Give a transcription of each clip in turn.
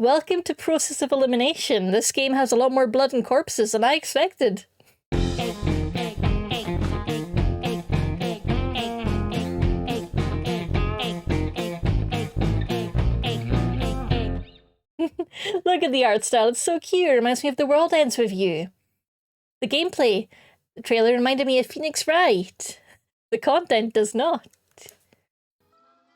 Welcome to Process of Elimination. This game has a lot more blood and corpses than I expected. Look at the art style, it's so cute. It reminds me of The World Ends With You. The gameplay trailer reminded me of Phoenix Wright. The content does not.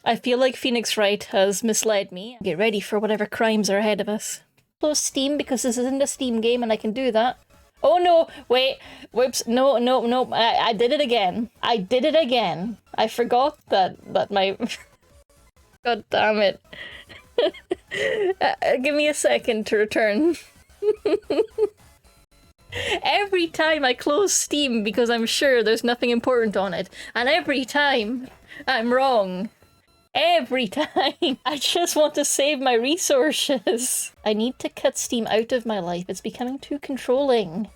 I feel like Phoenix Wright has misled me. Get ready for whatever crimes are ahead of us. Close Steam because this isn't a Steam game and I can do that. Oh no, wait, whoops, no, I did it again. I did it again. I forgot that my... God damn it. Give me a second to return. Every time I close Steam because I'm sure there's nothing important on it, and every time I'm wrong. Every time! I just want to save my resources! I need to cut Steam out of my life. It's becoming too controlling.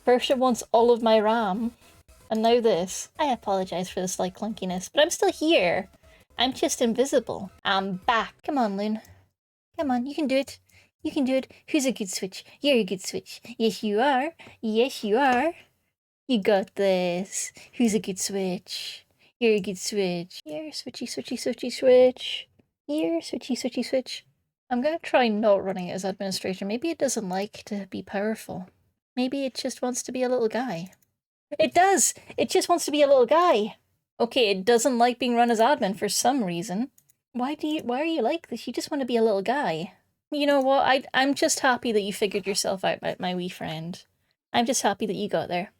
First it wants all of my RAM. And now this. I apologize for the slight clunkiness, but I'm still here. I'm just invisible. I'm back. Come on, Loon. Come on, you can do it. You can do it. Who's a good switch? You're a good switch. Yes, you are. Yes, you are. You got this. Who's a good switch? You're a good switch. Here, switchy, switchy, switchy, switch. Here, switchy, switchy, switch. I'm gonna try not running it as administrator. Maybe it doesn't like to be powerful. Maybe it just wants to be a little guy. It does! It just wants to be a little guy! Okay, it doesn't like being run as admin for some reason. Why are you like this? You just want to be a little guy. You know what? I'm just happy that you figured yourself out, my wee friend. I'm just happy that you got there.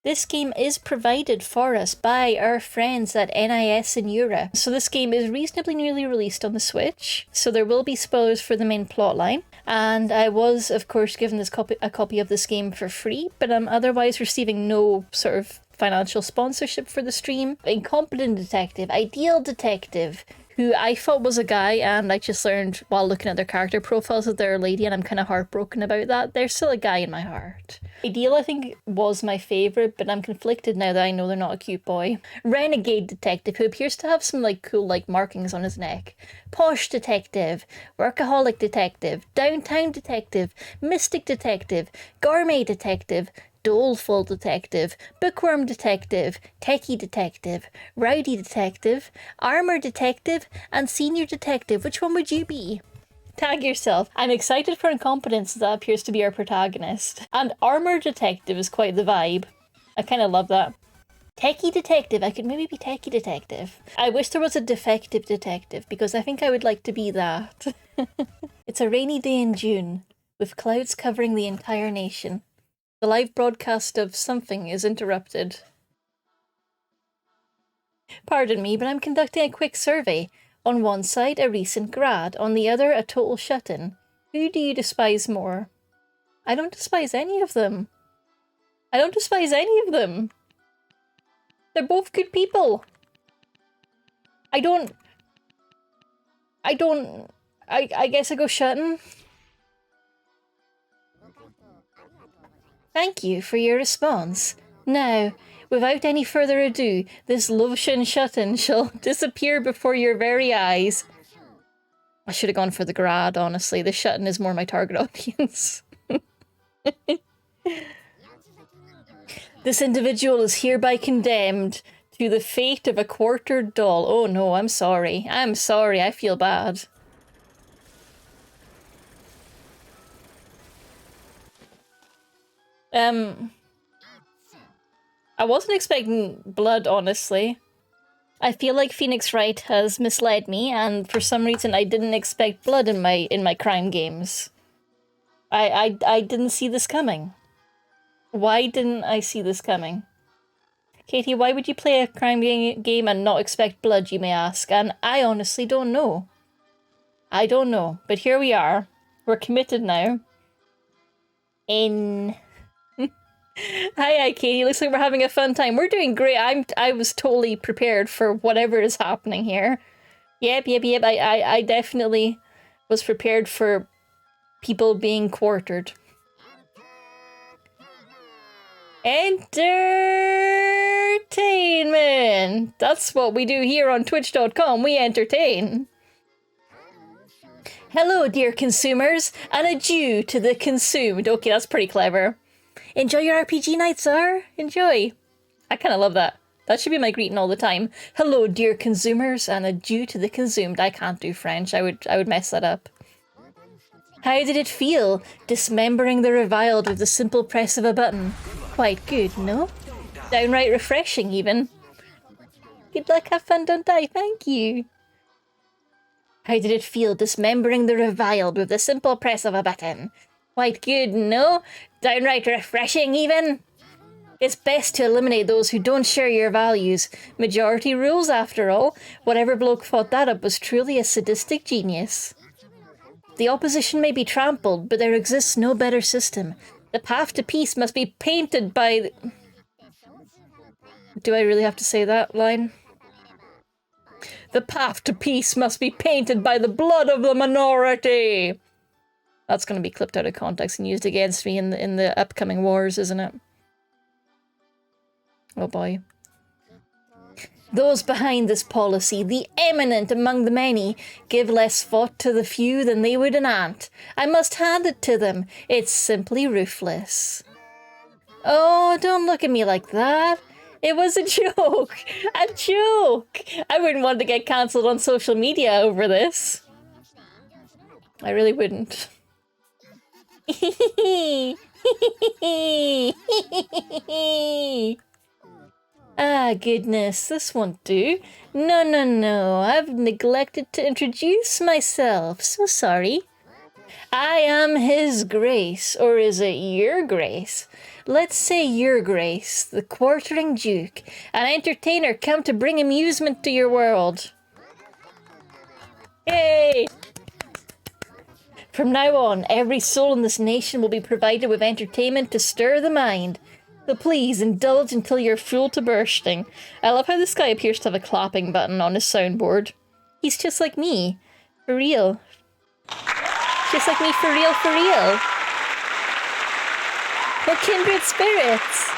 This game is provided for us by our friends at NIS in Europe. So this game is reasonably newly released on the Switch, so there will be spoilers for the main plotline. And I was, of course, given a copy of this game for free, but I'm otherwise receiving no sort of financial sponsorship for the stream. Incompetent detective, ideal detective, who I thought was a guy, and I just learned while looking at their character profiles that they're a lady, and I'm kind of heartbroken about that. They're still a guy in my heart. Ideal, I think, was my favourite, but I'm conflicted now that I know they're not a cute boy. Renegade detective, who appears to have some cool markings on his neck. Posh detective, workaholic detective, downtown detective, mystic detective, gourmet detective, doleful detective, bookworm detective, techie detective, rowdy detective, armor detective, and senior detective. Which one would you be? Tag yourself. I'm excited for incompetence. That appears to be our protagonist. And armor detective is quite the vibe. I kind of love that. Techie detective. I could maybe be techie detective. I wish there was a defective detective because I think I would like to be that. It's a rainy day in June with clouds covering the entire nation. The live broadcast of something is interrupted. Pardon me, but I'm conducting a quick survey. On one side, a recent grad. On the other, a total shut-in. Who do you despise more? I don't despise any of them. I don't despise any of them. They're both good people. I guess I go shut-in. Thank you for your response. Now, without any further ado, this lotion shut-in shall disappear before your very eyes. I should have gone for the grad, honestly. The shut-in is more my target audience. This individual is hereby condemned to the fate of a quartered doll. Oh no, I'm sorry. I'm sorry, I feel bad. I wasn't expecting blood, honestly. I feel like Phoenix Wright has misled me, and for some reason I didn't expect blood in my crime games. I didn't see this coming. Why didn't I see this coming? Katie, why would you play a crime game and not expect blood, you may ask? And I honestly don't know. I don't know, but here we are. We're committed now. Hi, Katie. Looks like we're having a fun time. We're doing great. I was totally prepared for whatever is happening here. Yep. I definitely was prepared for people being quartered. Entertainment! That's what we do here on Twitch.com. We entertain. Hello, dear consumers, and adieu to the consumed. Okay, that's pretty clever. Enjoy your RPG night, sir. Enjoy. I kind of love that. That should be my greeting all the time. Hello, dear consumers, and adieu to the consumed. I can't do French. I would mess that up. How did it feel, dismembering the reviled with the simple press of a button? Quite good, no? Downright refreshing, even. Good luck, have fun, don't die, thank you. How did it feel, dismembering the reviled with the simple press of a button? Quite good, no? Downright refreshing, even? It's best to eliminate those who don't share your values. Majority rules, after all. Whatever bloke thought that up was truly a sadistic genius. The opposition may be trampled, but there exists no better system. The path to peace must be painted by... Do I really have to say that line? The path to peace must be painted by the blood of the minority! That's going to be clipped out of context and used against me in the upcoming wars, isn't it? Oh boy. Those behind this policy, the eminent among the many, give less thought to the few than they would an ant. I must hand it to them. It's simply ruthless. Oh, don't look at me like that. It was a joke. A joke. I wouldn't want to get cancelled on social media over this. I really wouldn't. Ah, goodness, this won't do. No, I've neglected to introduce myself. So sorry. I am His Grace, or is it Your Grace? Let's say Your Grace, the Quartering Duke, an entertainer come to bring amusement to your world. Yay! From now on, every soul in this nation will be provided with entertainment to stir the mind. So please, indulge until you're full to bursting. I love how this guy appears to have a clapping button on his soundboard. He's just like me. For real. Just like me, for real, for real. We're kindred spirits.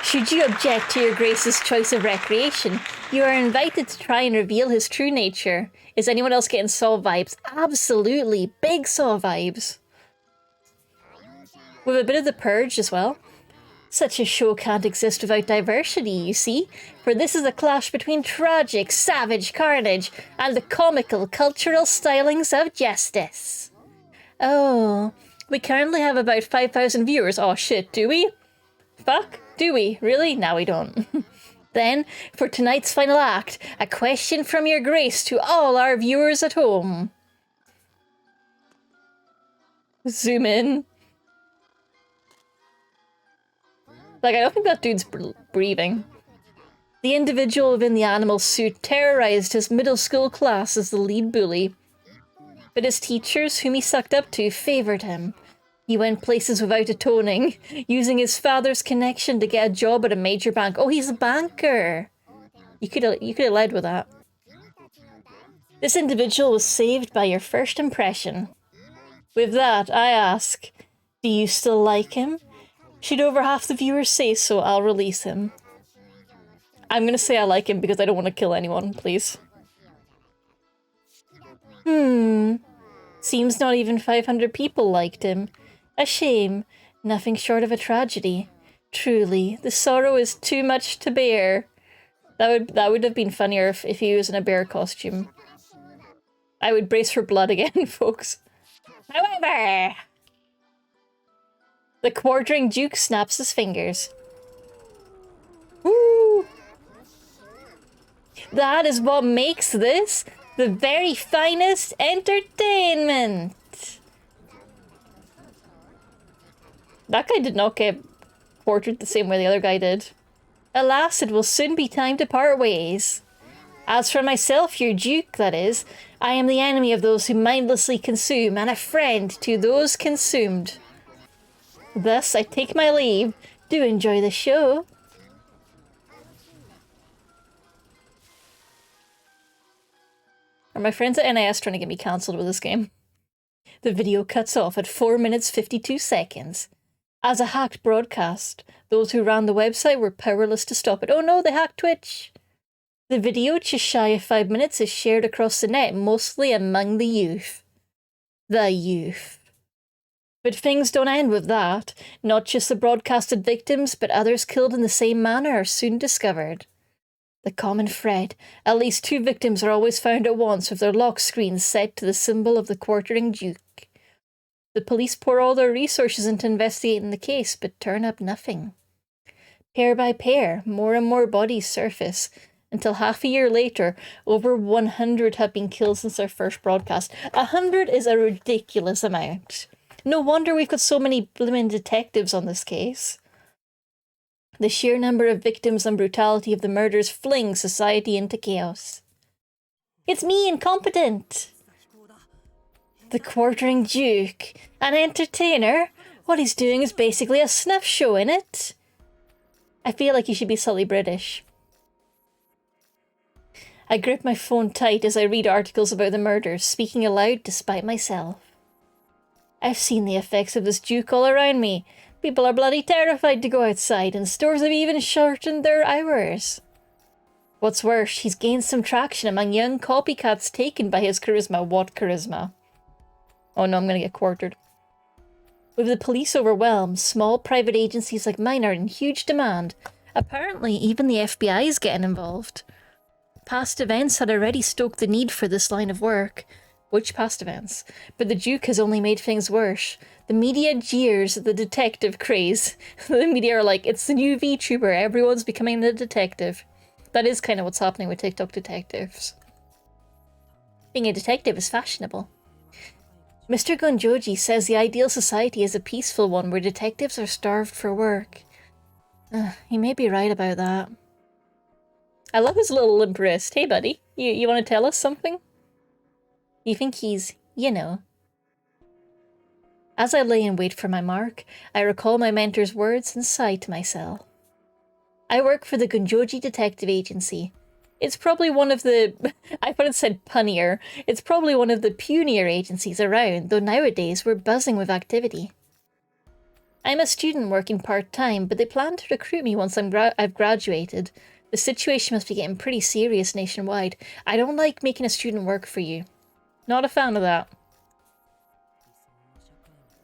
Should you object to your Grace's choice of recreation, you are invited to try and reveal his true nature. Is anyone else getting Saw vibes? Absolutely. Big Saw vibes. With a bit of the Purge as well. Such a show can't exist without diversity, you see, for this is a clash between tragic, savage carnage and the comical, cultural stylings of justice. Oh, we currently have about 5,000 viewers. Oh shit, do we? Fuck, do we? Really? No, we don't. Then, for tonight's final act, a question from Your Grace to all our viewers at home. Zoom in. Like, I don't think that dude's breathing. The individual within the animal suit terrorized his middle school class as the lead bully. But his teachers, whom he sucked up to, favoured him. He went places without atoning, using his father's connection to get a job at a major bank. Oh, he's a banker! You could have led with that. This individual was saved by your first impression. With that, I ask, do you still like him? Should over half the viewers say so, I'll release him. I'm gonna say I like him because I don't want to kill anyone, please. Seems not even 500 people liked him. A shame. Nothing short of a tragedy. Truly, the sorrow is too much to bear. That would have been funnier if he was in a bear costume. I would brace for blood again, folks. However... The Quartering Duke snaps his fingers. Woo! That is what makes this the very finest entertainment. That guy did not get quartered the same way the other guy did. Alas, it will soon be time to part ways. As for myself, your Duke, that is, I am the enemy of those who mindlessly consume, and a friend to those consumed. Thus, I take my leave. Do enjoy the show. Are my friends at NIS trying to get me cancelled with this game? The video cuts off at 4 minutes 52 seconds. As a hacked broadcast, those who ran the website were powerless to stop it. Oh no, they hacked Twitch! The video, just shy of 5 minutes, is shared across the net, mostly among the youth. The youth. But things don't end with that. Not just the broadcasted victims, but others killed in the same manner are soon discovered. The common thread. At least 2 victims are always found at once with their lock screens set to the symbol of the quartering duke. The police pour all their resources into investigating the case, but turn up nothing. Pair by pair, more and more bodies surface, until half a year later, over 100 have been killed since their first broadcast. 100 is a ridiculous amount. No wonder we've got so many blooming detectives on this case. The sheer number of victims and brutality of the murders fling society into chaos. It's me, incompetent! The quartering duke. An entertainer? What he's doing is basically a snuff show, innit? I feel like he should be subtly British. I grip my phone tight as I read articles about the murders, speaking aloud despite myself. I've seen the effects of this duke all around me. People are bloody terrified to go outside, and stores have even shortened their hours. What's worse, he's gained some traction among young copycats taken by his charisma. What charisma? Oh no, I'm gonna get quartered. With the police overwhelmed, small private agencies like mine are in huge demand. Apparently, even the FBI is getting involved. Past events had already stoked the need for this line of work. Which past events? But the Duke has only made things worse. The media jeers at the detective craze. The media are like, it's the new VTuber, everyone's becoming the detective. That is kind of what's happening with TikTok detectives. Being a detective is fashionable. Mr. Gonjoji says the ideal society is a peaceful one where detectives are starved for work. He may be right about that. I love his little limp wrist. Hey buddy, you want to tell us something? You think he's, you know. As I lay and wait for my mark, I recall my mentor's words and sigh to myself. I work for the Gonjoji Detective Agency. It's probably one of the, I would have said punnier, it's probably one of the punier agencies around, though nowadays we're buzzing with activity. I'm a student working part-time, but they plan to recruit me once I've graduated. The situation must be getting pretty serious nationwide. I don't like making a student work for you. Not a fan of that.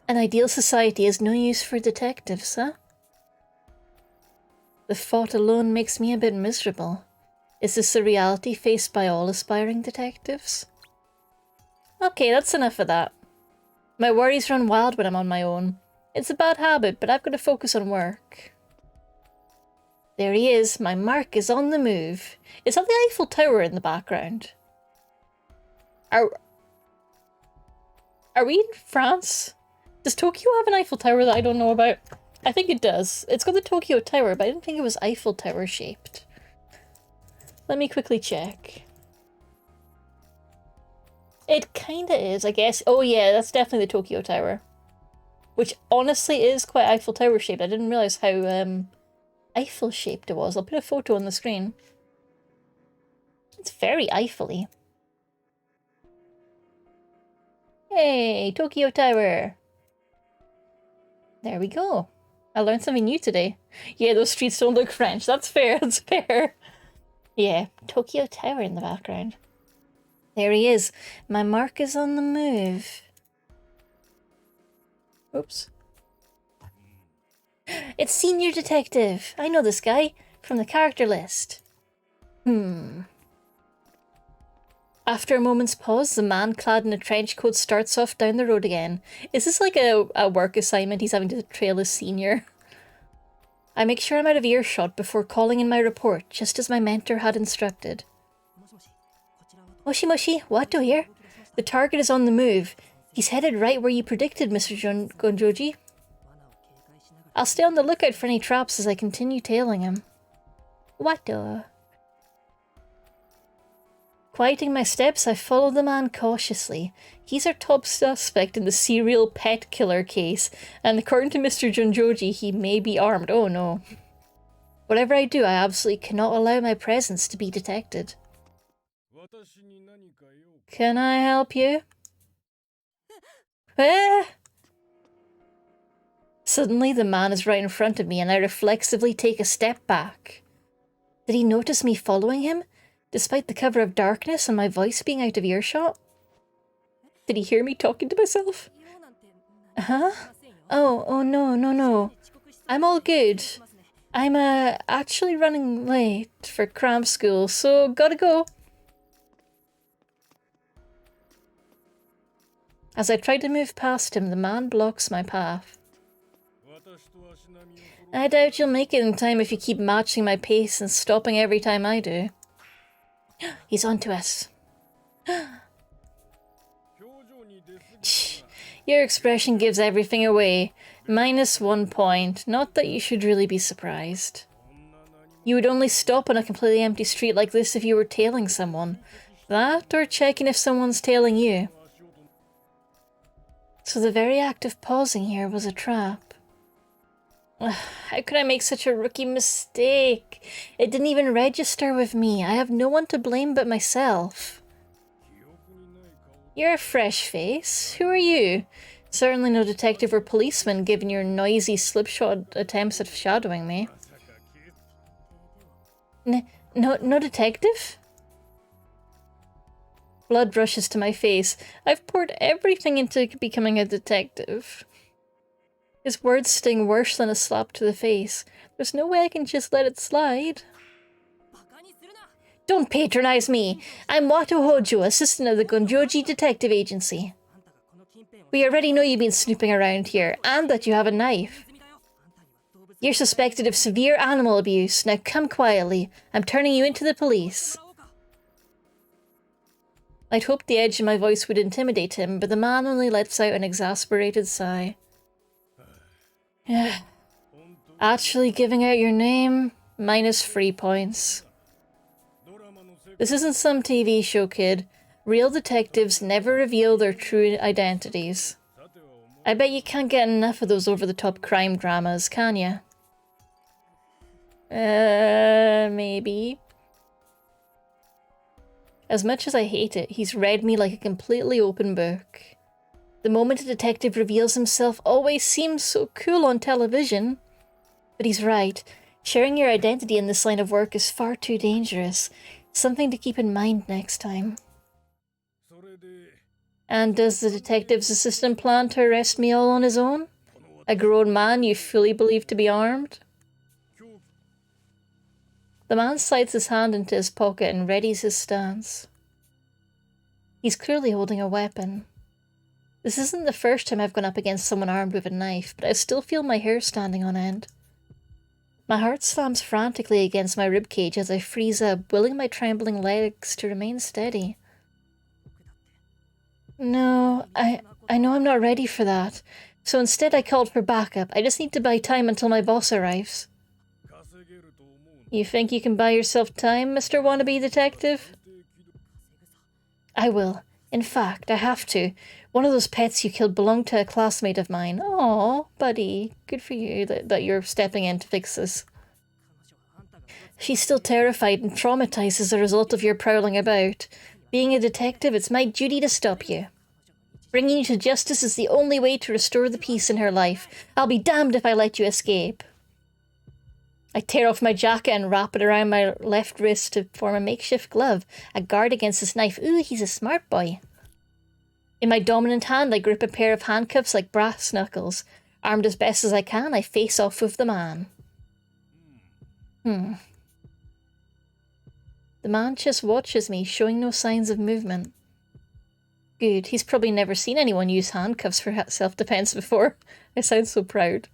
An ideal society is no use for detectives, huh? The thought alone makes me a bit miserable. Is this the reality faced by all aspiring detectives? Okay, that's enough of that. My worries run wild when I'm on my own. It's a bad habit, but I've got to focus on work. There he is. My mark is on the move. Is that the Eiffel Tower in the background? Are we in France? Does Tokyo have an Eiffel Tower that I don't know about? I think it does. It's got the Tokyo Tower, but I didn't think it was Eiffel Tower shaped. Let me quickly check. It kinda is, I guess. Oh yeah, that's definitely the Tokyo Tower. Which honestly is quite Eiffel Tower shaped. I didn't realise how Eiffel shaped it was. I'll put a photo on the screen. It's very Eiffel-y. Hey, Tokyo Tower! There we go. I learned something new today. Yeah, those streets don't look French. That's fair, that's fair. Yeah, Tokyo Tower in the background. There he is. My mark is on the move. Oops. It's Senior Detective. I know this guy from the character list. After a moment's pause, the man clad in a trench coat starts off down the road again. Is this like a work assignment he's having to trail his senior? I make sure I'm out of earshot before calling in my report, just as my mentor had instructed. Moshi Moshi, Watto here. The target is on the move. He's headed right where you predicted, Mr. Gonjoji. I'll stay on the lookout for any traps as I continue tailing him. Watto. Quieting my steps, I follow the man cautiously. He's our top suspect in the serial pet killer case, and according to Mr. Junjoji, he may be armed. Oh no. Whatever I do, I absolutely cannot allow my presence to be detected. Can I help you? Suddenly, the man is right in front of me, and I reflexively take a step back. Did he notice me following him? Despite the cover of darkness and my voice being out of earshot? Did he hear me talking to myself? Huh? Oh no. I'm all good. I'm actually running late for cram school, so gotta go. As I try to move past him, the man blocks my path. I doubt you'll make it in time if you keep matching my pace and stopping every time I do. He's onto us. Your expression gives everything away. -1 point. Not that you should really be surprised. You would only stop on a completely empty street like this if you were tailing someone. That, or checking if someone's tailing you. So the very act of pausing here was a trap. How could I make such a rookie mistake? It didn't even register with me. I have no one to blame but myself. You're a fresh face. Who are you? Certainly no detective or policeman, given your noisy slipshod attempts at shadowing me. No detective? Blood rushes to my face. I've poured everything into becoming a detective. His words sting worse than a slap to the face. There's no way I can just let it slide. Don't patronize me! I'm Wато Hojo, assistant of the Gonjoji Detective Agency. We already know you've been snooping around here, and that you have a knife. You're suspected of severe animal abuse. Now come quietly. I'm turning you into the police. I'd hoped the edge of my voice would intimidate him, but the man only lets out an exasperated sigh. Actually giving out your name? -3 points. This isn't some TV show, kid. Real detectives never reveal their true identities. I bet you can't get enough of those over-the-top crime dramas, can ya? Maybe. As much as I hate it, he's read me like a completely open book. The moment a detective reveals himself always seems so cool on television. But he's right. Sharing your identity in this line of work is far too dangerous. Something to keep in mind next time. And does the detective's assistant plan to arrest me all on his own? A grown man you fully believe to be armed? The man slides his hand into his pocket and readies his stance. He's clearly holding a weapon. This isn't the first time I've gone up against someone armed with a knife, but I still feel my hair standing on end. My heart slams frantically against my ribcage as I freeze up, willing my trembling legs to remain steady. No, I know I'm not ready for that, so instead I called for backup. I just need to buy time until my boss arrives. You think you can buy yourself time, Mr. Wannabe Detective? I will. In fact, I have to. One of those pets you killed belonged to a classmate of mine. Aw, buddy. Good for you that you're stepping in to fix this. She's still terrified and traumatized as a result of your prowling about. Being a detective, it's my duty to stop you. Bringing you to justice is the only way to restore the peace in her life. I'll be damned if I let you escape. I tear off my jacket and wrap it around my left wrist to form a makeshift glove, a guard against his knife. Ooh, he's a smart boy. In my dominant hand, I grip a pair of handcuffs like brass knuckles. Armed as best as I can, I face off with the man. The man just watches me, showing no signs of movement. Good, he's probably never seen anyone use handcuffs for self-defense before. I sound so proud.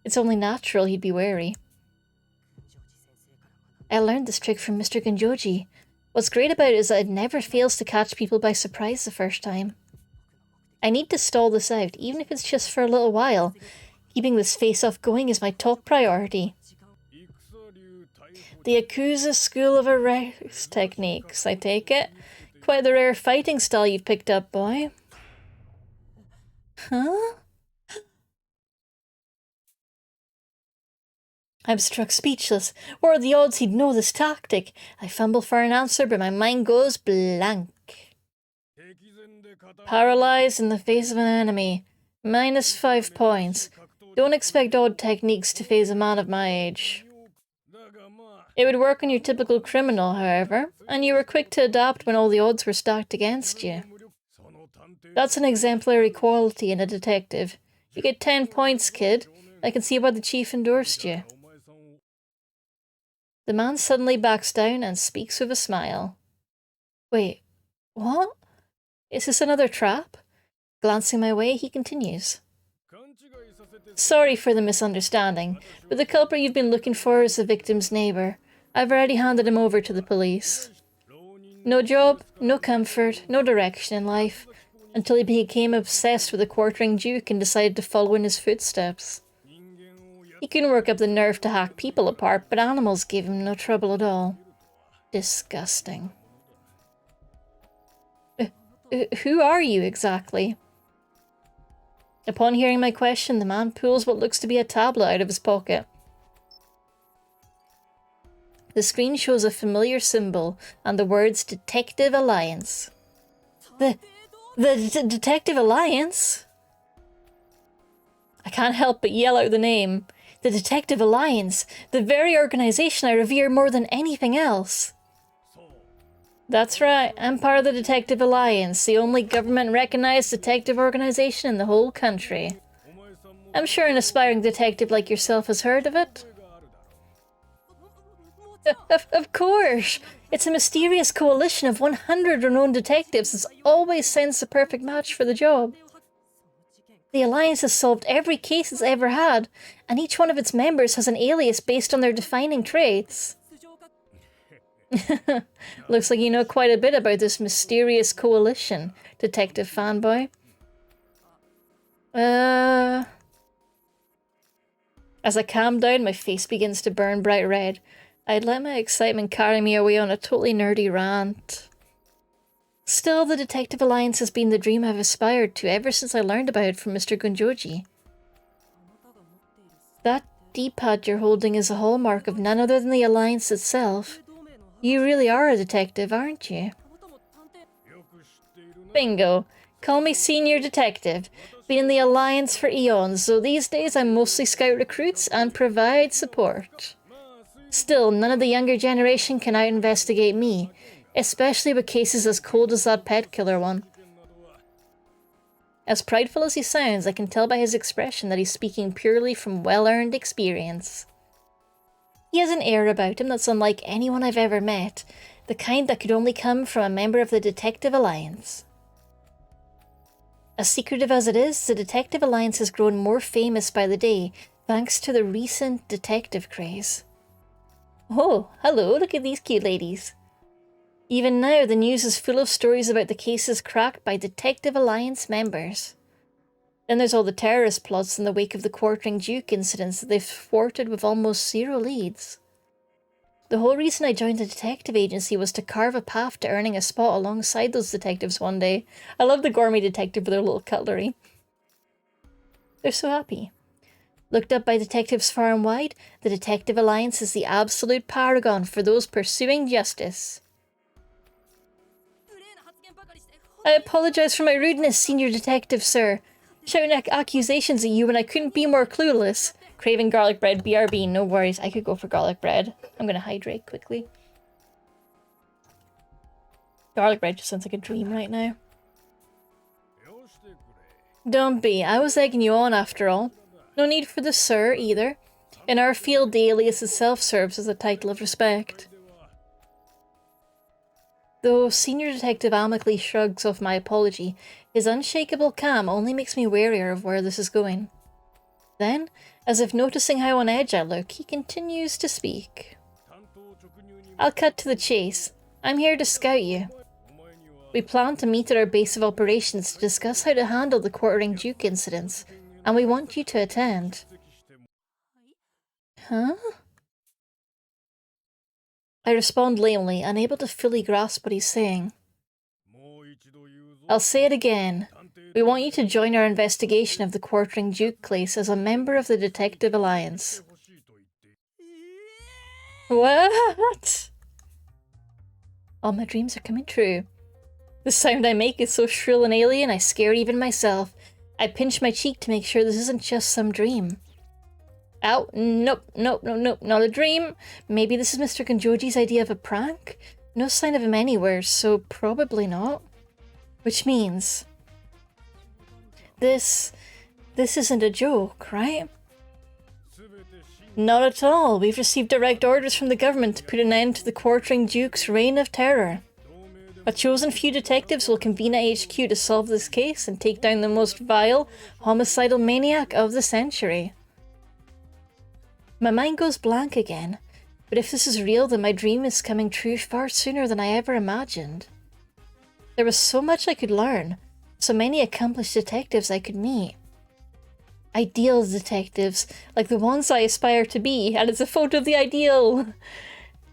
It's only natural he'd be wary. I learned this trick from Mr. Gonjoji. What's great about it is that it never fails to catch people by surprise the first time. I need to stall this out, even if it's just for a little while. Keeping this face-off going is my top priority. The Yakuza School of Arrest Techniques, I take it? Quite the rare fighting style you've picked up, boy. Huh? I'm struck speechless. What are the odds he'd know this tactic? I fumble for an answer, but my mind goes blank. Paralyzed in the face of an enemy. -5 points. Don't expect odd techniques to phase a man of my age. It would work on your typical criminal, however, and you were quick to adapt when all the odds were stacked against you. That's an exemplary quality in a detective. You get 10 points, kid. I can see why the chief endorsed you. The man suddenly backs down and speaks with a smile. Wait, what? Is this another trap? Glancing my way, he continues. Sorry for the misunderstanding, but the culprit you've been looking for is the victim's neighbour. I've already handed him over to the police. No job, no comfort, no direction in life, until he became obsessed with the quartering duke and decided to follow in his footsteps. He couldn't work up the nerve to hack people apart, but animals gave him no trouble at all. Disgusting. Who are you exactly? Upon hearing my question, the man pulls what looks to be a tablet out of his pocket. The screen shows a familiar symbol and the words Detective Alliance. The Detective Alliance? I can't help but yell out the name. The Detective Alliance, the very organization I revere more than anything else. That's right, I'm part of the Detective Alliance, the only government-recognized detective organization in the whole country. I'm sure an aspiring detective like yourself has heard of it. Of course! It's a mysterious coalition of 100 renowned detectives that always sounds the perfect match for the job. The Alliance has solved every case it's ever had, and each one of its members has an alias based on their defining traits. Looks like you know quite a bit about this mysterious coalition, detective fanboy. As I calm down, my face begins to burn bright red. I'd let my excitement carry me away on a totally nerdy rant. Still, the Detective Alliance has been the dream I've aspired to ever since I learned about it from Mr. Gunjoji. That D-pad you're holding is a hallmark of none other than the Alliance itself. You really are a detective, aren't you? Bingo. Call me Senior Detective. Been in the Alliance for eons, though these days I mostly scout recruits and provide support. Still, none of the younger generation can out-investigate me, especially with cases as cold as that pet killer one. As prideful as he sounds, I can tell by his expression that he's speaking purely from well-earned experience. He has an air about him that's unlike anyone I've ever met, the kind that could only come from a member of the Detective Alliance. As secretive as it is, the Detective Alliance has grown more famous by the day, thanks to the recent detective craze. Oh, hello, look at these cute ladies. Even now, the news is full of stories about the cases cracked by Detective Alliance members. Then there's all the terrorist plots in the wake of the Quartering Duke incidents that they've thwarted with almost zero leads. The whole reason I joined a detective agency was to carve a path to earning a spot alongside those detectives one day. I love the gourmet detective with their little cutlery. They're so happy. Looked up by detectives far and wide, the Detective Alliance is the absolute paragon for those pursuing justice. I apologise for my rudeness, Senior Detective, sir. Shouting accusations at you when I couldn't be more clueless. Craving garlic bread, BRB, no worries, I could go for garlic bread. I'm gonna hydrate quickly. Garlic bread just sounds like a dream right now. Don't be, I was egging you on after all. No need for the sir either. In our field, the alias itself serves as a title of respect. Though Senior Detective amicably shrugs off my apology, his unshakable calm only makes me warier of where this is going. Then, as if noticing how on edge I look, he continues to speak. I'll cut to the chase. I'm here to scout you. We plan to meet at our base of operations to discuss how to handle the Quartering Duke incidents, and we want you to attend. Huh? I respond lamely, unable to fully grasp what he's saying. I'll say it again. We want you to join our investigation of the Quartering Duke case as a member of the Detective Alliance. What? All my dreams are coming true. The sound I make is so shrill and alien I scare even myself. I pinch my cheek to make sure this isn't just some dream. Ow, nope, nope, nope, nope, not a dream. Maybe this is Mr. Kanjoji's idea of a prank? No sign of him anywhere, so probably not. Which means... This isn't a joke, right? Not at all. We've received direct orders from the government to put an end to the Quartering Duke's reign of terror. A chosen few detectives will convene at HQ to solve this case and take down the most vile, homicidal maniac of the century. My mind goes blank again, but if this is real, then my dream is coming true far sooner than I ever imagined. There was so much I could learn, so many accomplished detectives I could meet. Ideal detectives, like the ones I aspire to be, and it's a photo of the ideal!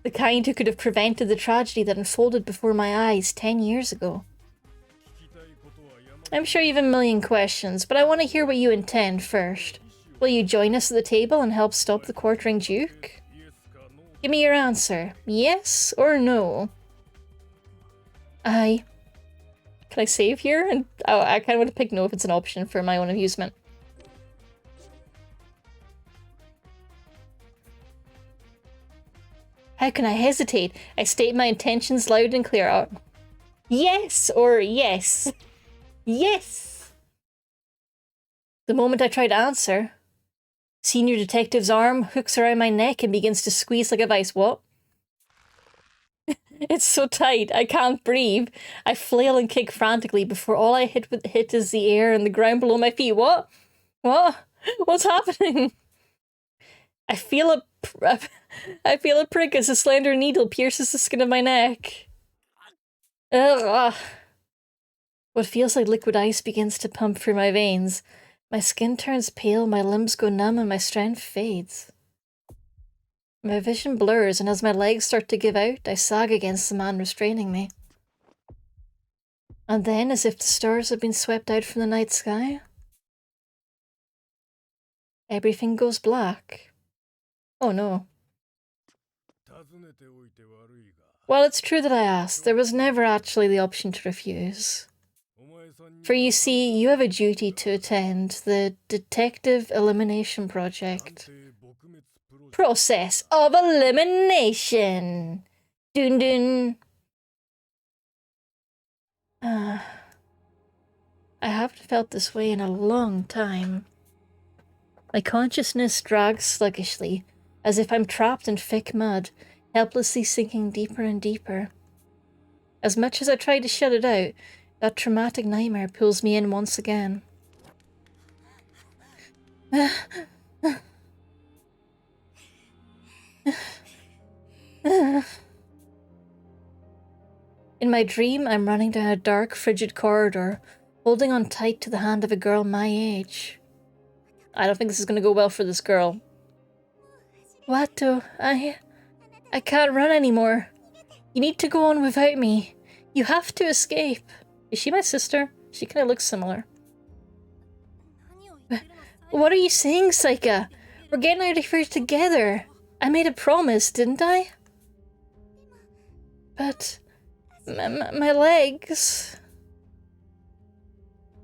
The kind who could have prevented the tragedy that unfolded before my eyes 10 years ago. I'm sure you have a million questions, but I want to hear what you intend first. Will you join us at the table and help stop the Quartering Duke? Give me your answer. Yes or no? Can I save here? And I kind of want to pick no if it's an option for my own amusement. How can I hesitate? I state my intentions loud and clear. Yes or yes? Yes! The moment I try to answer, Senior Detective's arm hooks around my neck and begins to squeeze like a vice. What? It's so tight, I can't breathe. I flail and kick frantically before all I hit is the air and the ground below my feet. What? What? What's happening? I feel a prick as a slender needle pierces the skin of my neck. Ugh. What feels like liquid ice begins to pump through my veins. My skin turns pale, my limbs go numb, and my strength fades. My vision blurs, and as my legs start to give out, I sag against the man restraining me. And then, as if the stars had been swept out from the night sky, everything goes black. Oh no. Well, it's true that I asked. There was never actually the option to refuse. For you see, you have a duty to attend the Detective Elimination Project. Process of elimination! Dun dun! I haven't felt this way in a long time. My consciousness drags sluggishly, as if I'm trapped in thick mud, helplessly sinking deeper and deeper. As much as I try to shut it out, that traumatic nightmare pulls me in once again. In my dream, I'm running down a dark, frigid corridor, holding on tight to the hand of a girl my age. I don't think this is going to go well for this girl. Watu, I can't run anymore. You need to go on without me. You have to escape. Is she my sister? She kind of looks similar. What are you saying, Saika? We're getting out of here together. I made a promise, didn't I? But... my legs...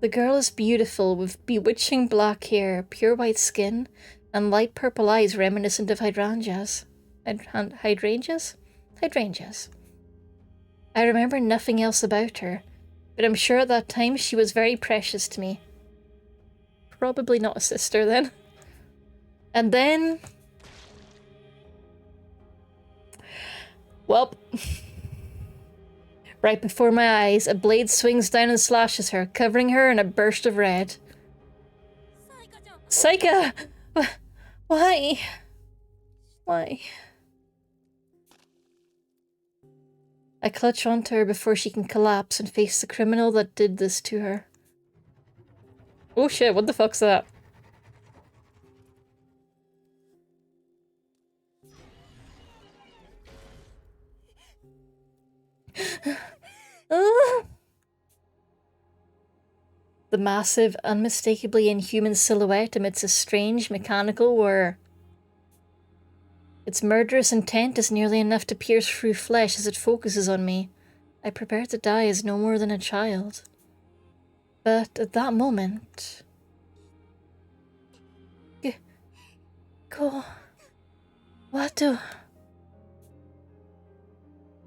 The girl is beautiful, with bewitching black hair, pure white skin, and light purple eyes reminiscent of hydrangeas. Hydrangeas? Hydrangeas. I remember nothing else about her, but I'm sure at that time she was very precious to me. Probably not a sister then. And then... Well... Right before my eyes, a blade swings down and slashes her, covering her in a burst of red. Saika! Why? Why? I clutch onto her before she can collapse and face the criminal that did this to her. Oh shit, what the fuck's that? The massive, unmistakably inhuman silhouette emits a strange, mechanical whir. Its murderous intent is nearly enough to pierce through flesh as it focuses on me. I prepare to die as no more than a child. But at that moment... Wako. Watu.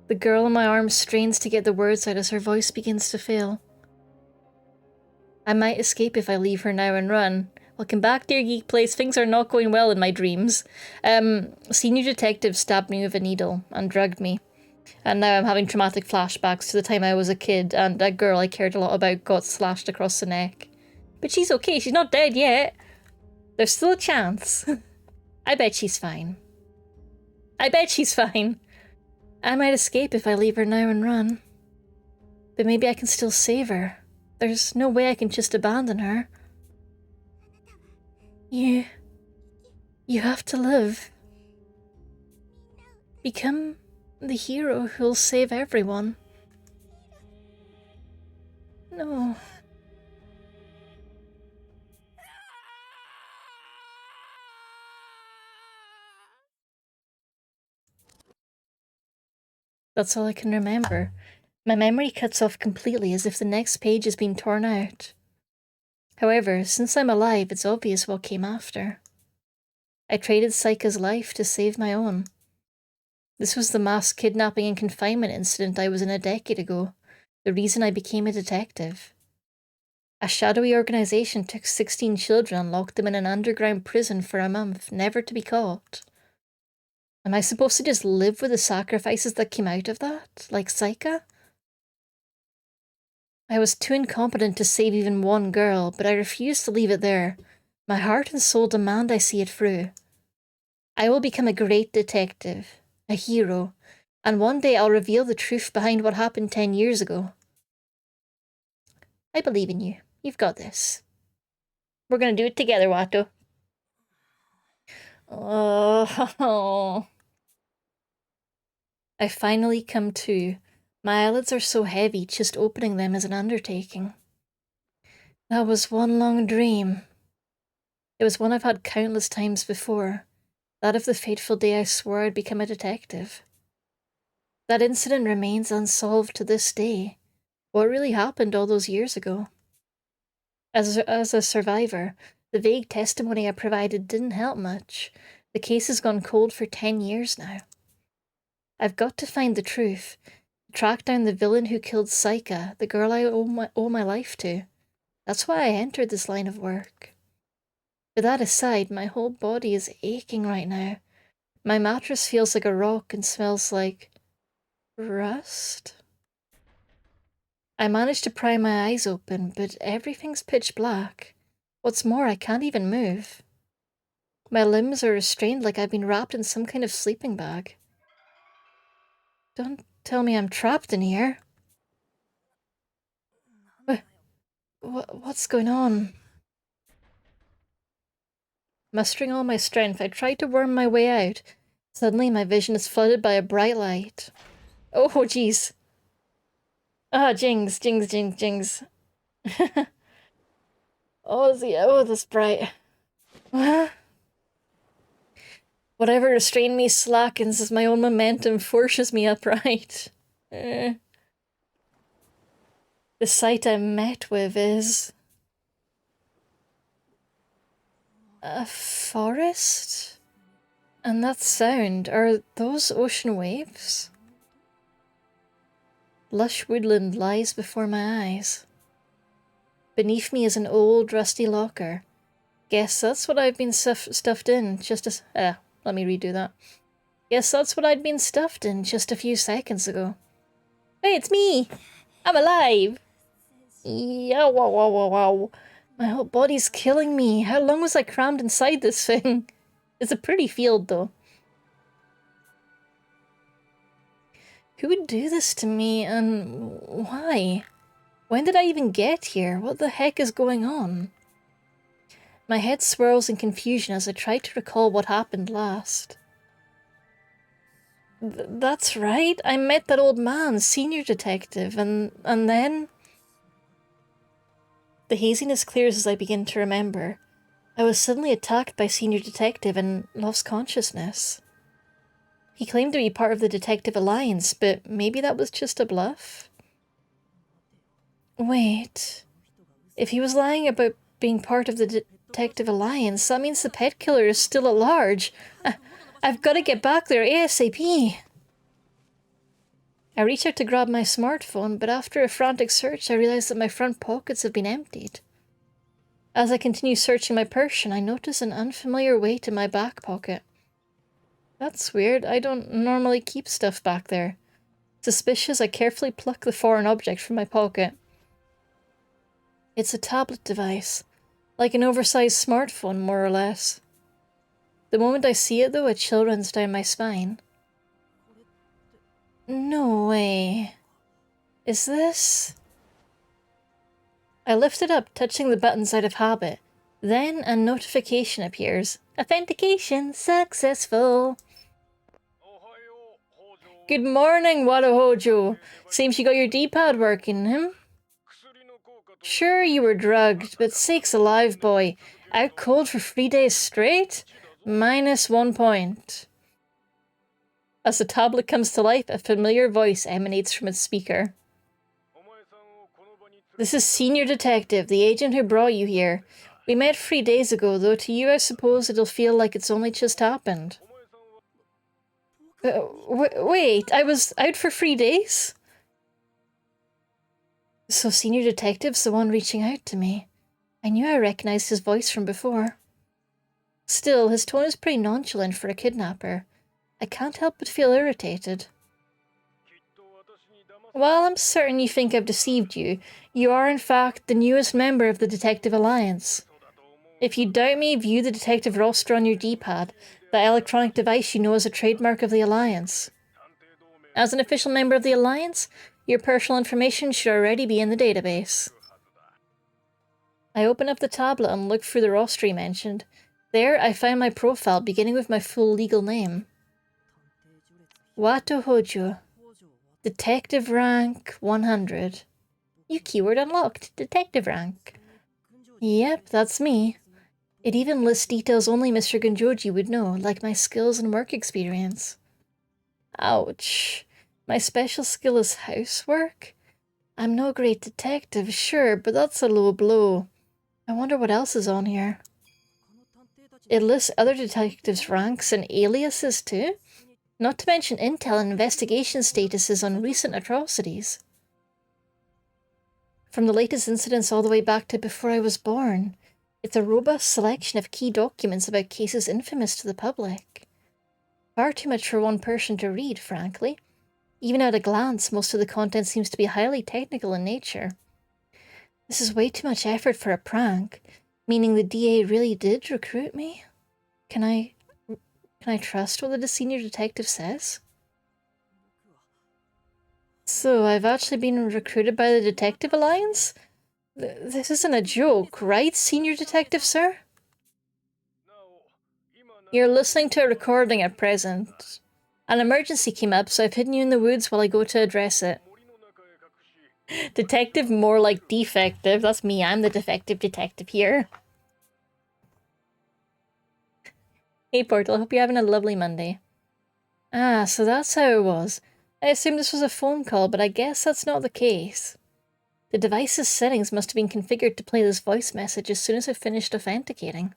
The girl in my arms strains to get the words out as her voice begins to fail. I might escape if I leave her now and run. Welcome back, dear Geek Place. Things are not going well in my dreams. Senior detective stabbed me with a needle and drugged me. And now I'm having traumatic flashbacks to the time I was a kid and a girl I cared a lot about got slashed across the neck. But she's okay, she's not dead yet. There's still a chance. I bet she's fine. I bet she's fine. I might escape if I leave her now and run. But maybe I can still save her. There's no way I can just abandon her. You have to live. Become the hero who'll save everyone. No. That's all I can remember. My memory cuts off completely as if the next page has been torn out. However, since I'm alive, it's obvious what came after. I traded Saika's life to save my own. This was the mass kidnapping and confinement incident I was in a decade ago, the reason I became a detective. A shadowy organization took 16 children and locked them in an underground prison for a month, never to be caught. Am I supposed to just live with the sacrifices that came out of that, like Saika? I was too incompetent to save even one girl, but I refused to leave it there. My heart and soul demand I see it through. I will become a great detective, a hero, and one day I'll reveal the truth behind what happened 10 years ago. I believe in you. You've got this. We're gonna do it together, Watto. Oh. I finally come to. My eyelids are so heavy, just opening them is an undertaking. That was one long dream. It was one I've had countless times before. That of the fateful day I swore I'd become a detective. That incident remains unsolved to this day. What really happened all those years ago? As a survivor, the vague testimony I provided didn't help much. The case has gone cold for 10 years now. I've got to find the truth. Track down the villain who killed Saika, the girl I owe my life to. That's why I entered this line of work. But that aside, my whole body is aching right now. My mattress feels like a rock and smells like rust. I managed to pry my eyes open, but everything's pitch black. What's more, I can't even move. My limbs are restrained like I've been wrapped in some kind of sleeping bag. Don't tell me I'm trapped in here. What's going on? Mustering all my strength, I tried to worm my way out. Suddenly, my vision is flooded by a bright light. Oh, jeez. Ah, jings, jings, jings, jings. Oh, this bright. Whatever restrained me slackens as my own momentum forces me upright. The sight I'm met with is... a forest? And that sound, are those ocean waves? Lush woodland lies before my eyes. Beneath me is an old, rusty locker. Guess that's what I've been stuffed in just as... let me redo that. Guess that's what I'd been stuffed in just a few seconds ago. Hey, it's me! I'm alive! Yeah, wow. My whole body's killing me. How long was I crammed inside this thing? It's a pretty field, though. Who would do this to me, and why? When did I even get here? What the heck is going on? My head swirls in confusion as I try to recall what happened last. That's right, I met that old man, senior detective, and then... The haziness clears as I begin to remember. I was suddenly attacked by senior detective and lost consciousness. He claimed to be part of the Detective Alliance, but maybe that was just a bluff? Wait... If he was lying about being part of the Detective Alliance. That means the pet killer is still at large. I've got to get back there ASAP. I reach out to grab my smartphone, but after a frantic search, I realize that my front pockets have been emptied. As I continue searching my person, I notice an unfamiliar weight in my back pocket. That's weird. I don't normally keep stuff back there. Suspicious, I carefully pluck the foreign object from my pocket. It's a tablet device, like an oversized smartphone, more or less. The moment I see it, though, a chill runs down my spine. No way. Is this? I lift it up, touching the buttons out of habit. Then a notification appears. Authentication successful. Good morning, Wadahojo. Seems you got your D-pad working, hmm? Sure, you were drugged, but sakes alive, boy. Out cold for 3 days straight? -1 point. As the tablet comes to life, a familiar voice emanates from its speaker. This is Senior Detective, the agent who brought you here. We met 3 days ago, though to you I suppose it'll feel like it's only just happened. Wait, I was out for 3 days? So Senior Detective's the one reaching out to me. I knew I recognized his voice from before. Still, his tone is pretty nonchalant for a kidnapper. I can't help but feel irritated. While I'm certain you think I've deceived you, you are in fact the newest member of the Detective Alliance. If you doubt me, view the detective roster on your D-pad, that electronic device you know as a trademark of the Alliance. As an official member of the Alliance, your personal information should already be in the database. I open up the tablet and look through the roster he mentioned. There, I find my profile beginning with my full legal name. Wato Hojo. Detective rank 100. You keyword unlocked. Detective rank. Yep, that's me. It even lists details only Mr. Gunjoji would know, like my skills and work experience. Ouch. My special skill is housework? I'm no great detective, sure, but that's a low blow. I wonder what else is on here. It lists other detectives' ranks and aliases too, not to mention intel and investigation statuses on recent atrocities. From the latest incidents all the way back to before I was born, it's a robust selection of key documents about cases infamous to the public. Far too much for one person to read, frankly. Even at a glance, most of the content seems to be highly technical in nature. This is way too much effort for a prank, meaning the DA really did recruit me? Can I trust what the senior detective says? So, I've actually been recruited by the Detective Alliance? This isn't a joke, right, Senior Detective, sir? You're listening to a recording at present. An emergency came up, so I've hidden you in the woods while I go to address it. Detective, more like defective. That's me, I'm the defective detective here. Hey Portal, I hope you're having a lovely Monday. Ah, so that's how it was. I assumed this was a phone call, but I guess that's not the case. The device's settings must have been configured to play this voice message as soon as it finished authenticating.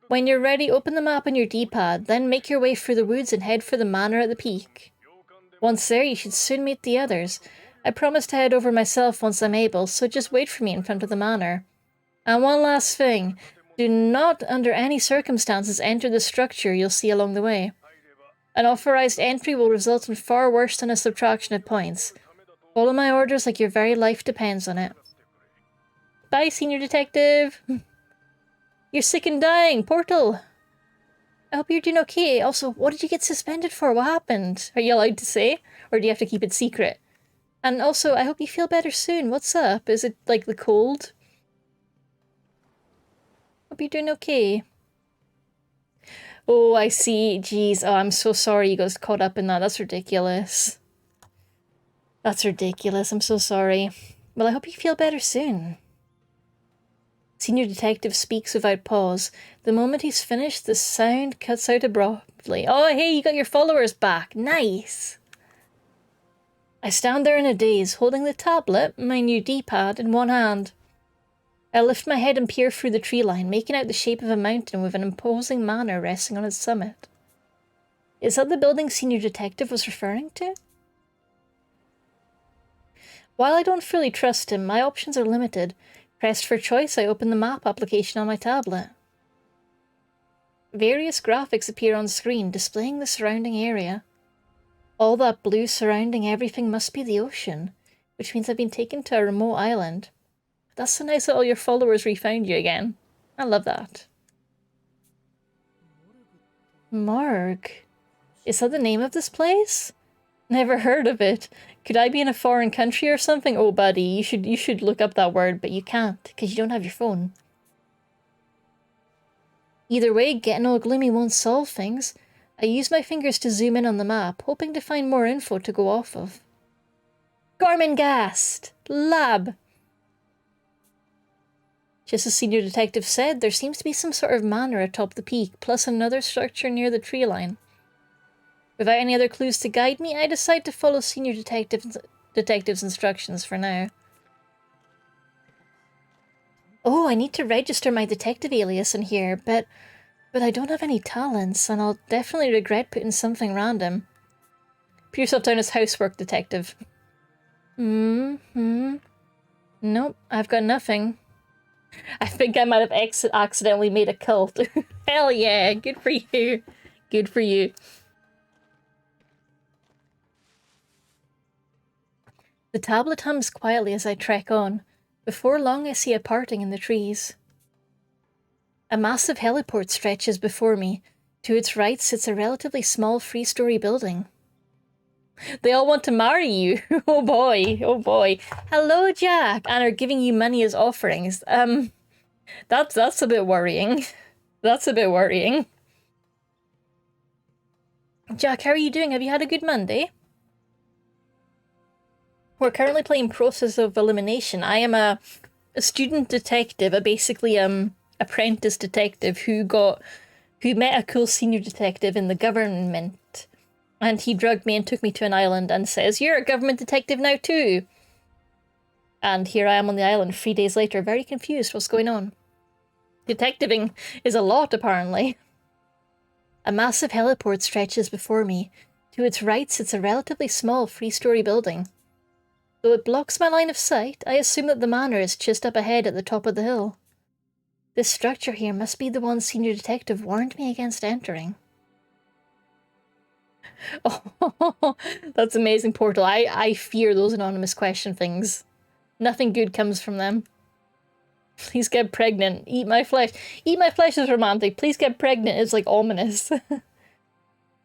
When you're ready, open the map on your D-pad, then make your way through the woods and head for the manor at the peak. Once there, you should soon meet the others. I promise to head over myself once I'm able, so just wait for me in front of the manor. And one last thing, do not under any circumstances enter the structure you'll see along the way. Unauthorized entry will result in far worse than a subtraction of points. Follow my orders like your very life depends on it. Bye, Senior Detective! You're sick and dying, Portal! I hope you're doing okay. Also, what did you get suspended for? What happened? Are you allowed to say? Or do you have to keep it secret? And also, I hope you feel better soon. What's up? Is it, like, the cold? Hope you're doing okay. Oh, I see. Jeez. Oh, I'm so sorry you got caught up in that. That's ridiculous. That's ridiculous. I'm so sorry. Well, I hope you feel better soon. Senior Detective speaks without pause. The moment he's finished, the sound cuts out abruptly. Oh, hey, you got your followers back. Nice! I stand there in a daze, holding the tablet, my new D-pad, in one hand. I lift my head and peer through the tree line, making out the shape of a mountain with an imposing manor resting on its summit. Is that the building Senior Detective was referring to? While I don't fully trust him, my options are limited. Pressed for choice, I open the map application on my tablet. Various graphics appear on screen, displaying the surrounding area. All that blue surrounding everything must be the ocean, which means I've been taken to a remote island. That's so nice that all your followers refound you again. I love that. Morgue. Is that the name of this place? Never heard of it. Could I be in a foreign country or something? Oh, buddy, you should look up that word, but you can't, because you don't have your phone. Either way, getting all gloomy won't solve things. I use my fingers to zoom in on the map, hoping to find more info to go off of. Gormenghast! Lab! Just as Senior Detective said, there seems to be some sort of manor atop the peak, plus another structure near the tree line. Without any other clues to guide me, I decide to follow Senior Detective's instructions for now. Oh, I need to register my detective alias in here, but I don't have any talents, and I'll definitely regret putting something random. Put yourself down as housework detective. Nope, I've got nothing. I think I might have accidentally made a cult. Hell yeah, good for you. Good for you. The tablet hums quietly as I trek on. Before long, I see a parting in the trees. A massive heliport stretches before me. To its right sits a relatively small three-story building. They all want to marry you. Oh boy, oh boy. Hello, Jack, and are giving you money as offerings. That's a bit worrying. That's a bit worrying. Jack, how are you doing? Have you had a good Monday? We're currently playing Process of Elimination. I am a student detective, basically apprentice detective who met a cool senior detective in the government. And he drugged me and took me to an island and says, "You're a government detective now too." And here I am on the island 3 days later, very confused what's going on. Detectiving is a lot, apparently. A massive heliport stretches before me. To its right sits a relatively small three-story building. Though it blocks my line of sight, I assume that the manor is just up ahead at the top of the hill. This structure here must be the one Senior Detective warned me against entering. Oh, that's amazing, Portal. I fear those anonymous question things. Nothing good comes from them. Please get pregnant. Eat my flesh. Eat my flesh is romantic. Please get pregnant is like ominous.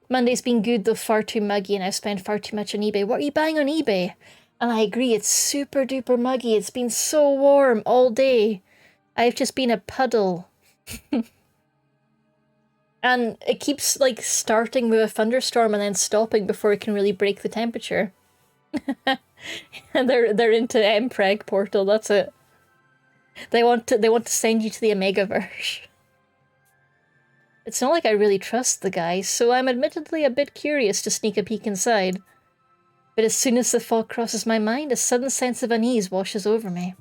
Monday's been good, though far too muggy, and I've spent far too much on eBay. What are you buying on eBay? And I agree, it's super duper muggy. It's been so warm all day. I've just been a puddle. And it keeps, like, starting with a thunderstorm and then stopping before it can really break the temperature. And they're into Mpreg, Portal, that's it. They want to send you to the Omegaverse. It's not like I really trust the guy, so I'm admittedly a bit curious to sneak a peek inside. But as soon as the thought crosses my mind, a sudden sense of unease washes over me.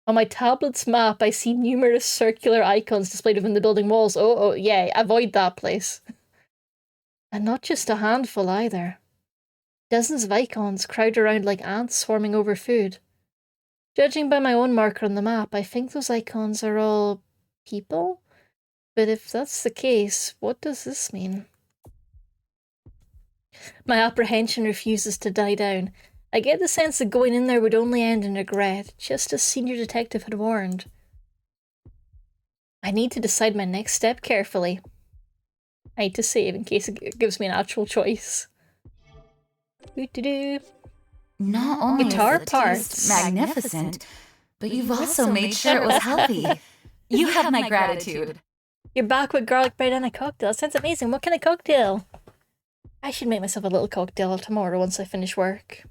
On my tablet's map, I see numerous circular icons displayed within the building walls. Oh, yeah, avoid that place. And not just a handful either. Dozens of icons crowd around like ants swarming over food. Judging by my own marker on the map, I think those icons are all people? But if that's the case, what does this mean? My apprehension refuses to die down. I get the sense that going in there would only end in regret, just as Senior Detective had warned. I need to decide my next step carefully. I need to save in case it gives me an actual choice. Doo-doo-doo. Not only Guitar is the parts. taste magnificent, but you've also made sure it was healthy. You have my gratitude. You're back with garlic bread and a cocktail. That sounds amazing. What kind of cocktail? I should make myself a little cocktail tomorrow once I finish work.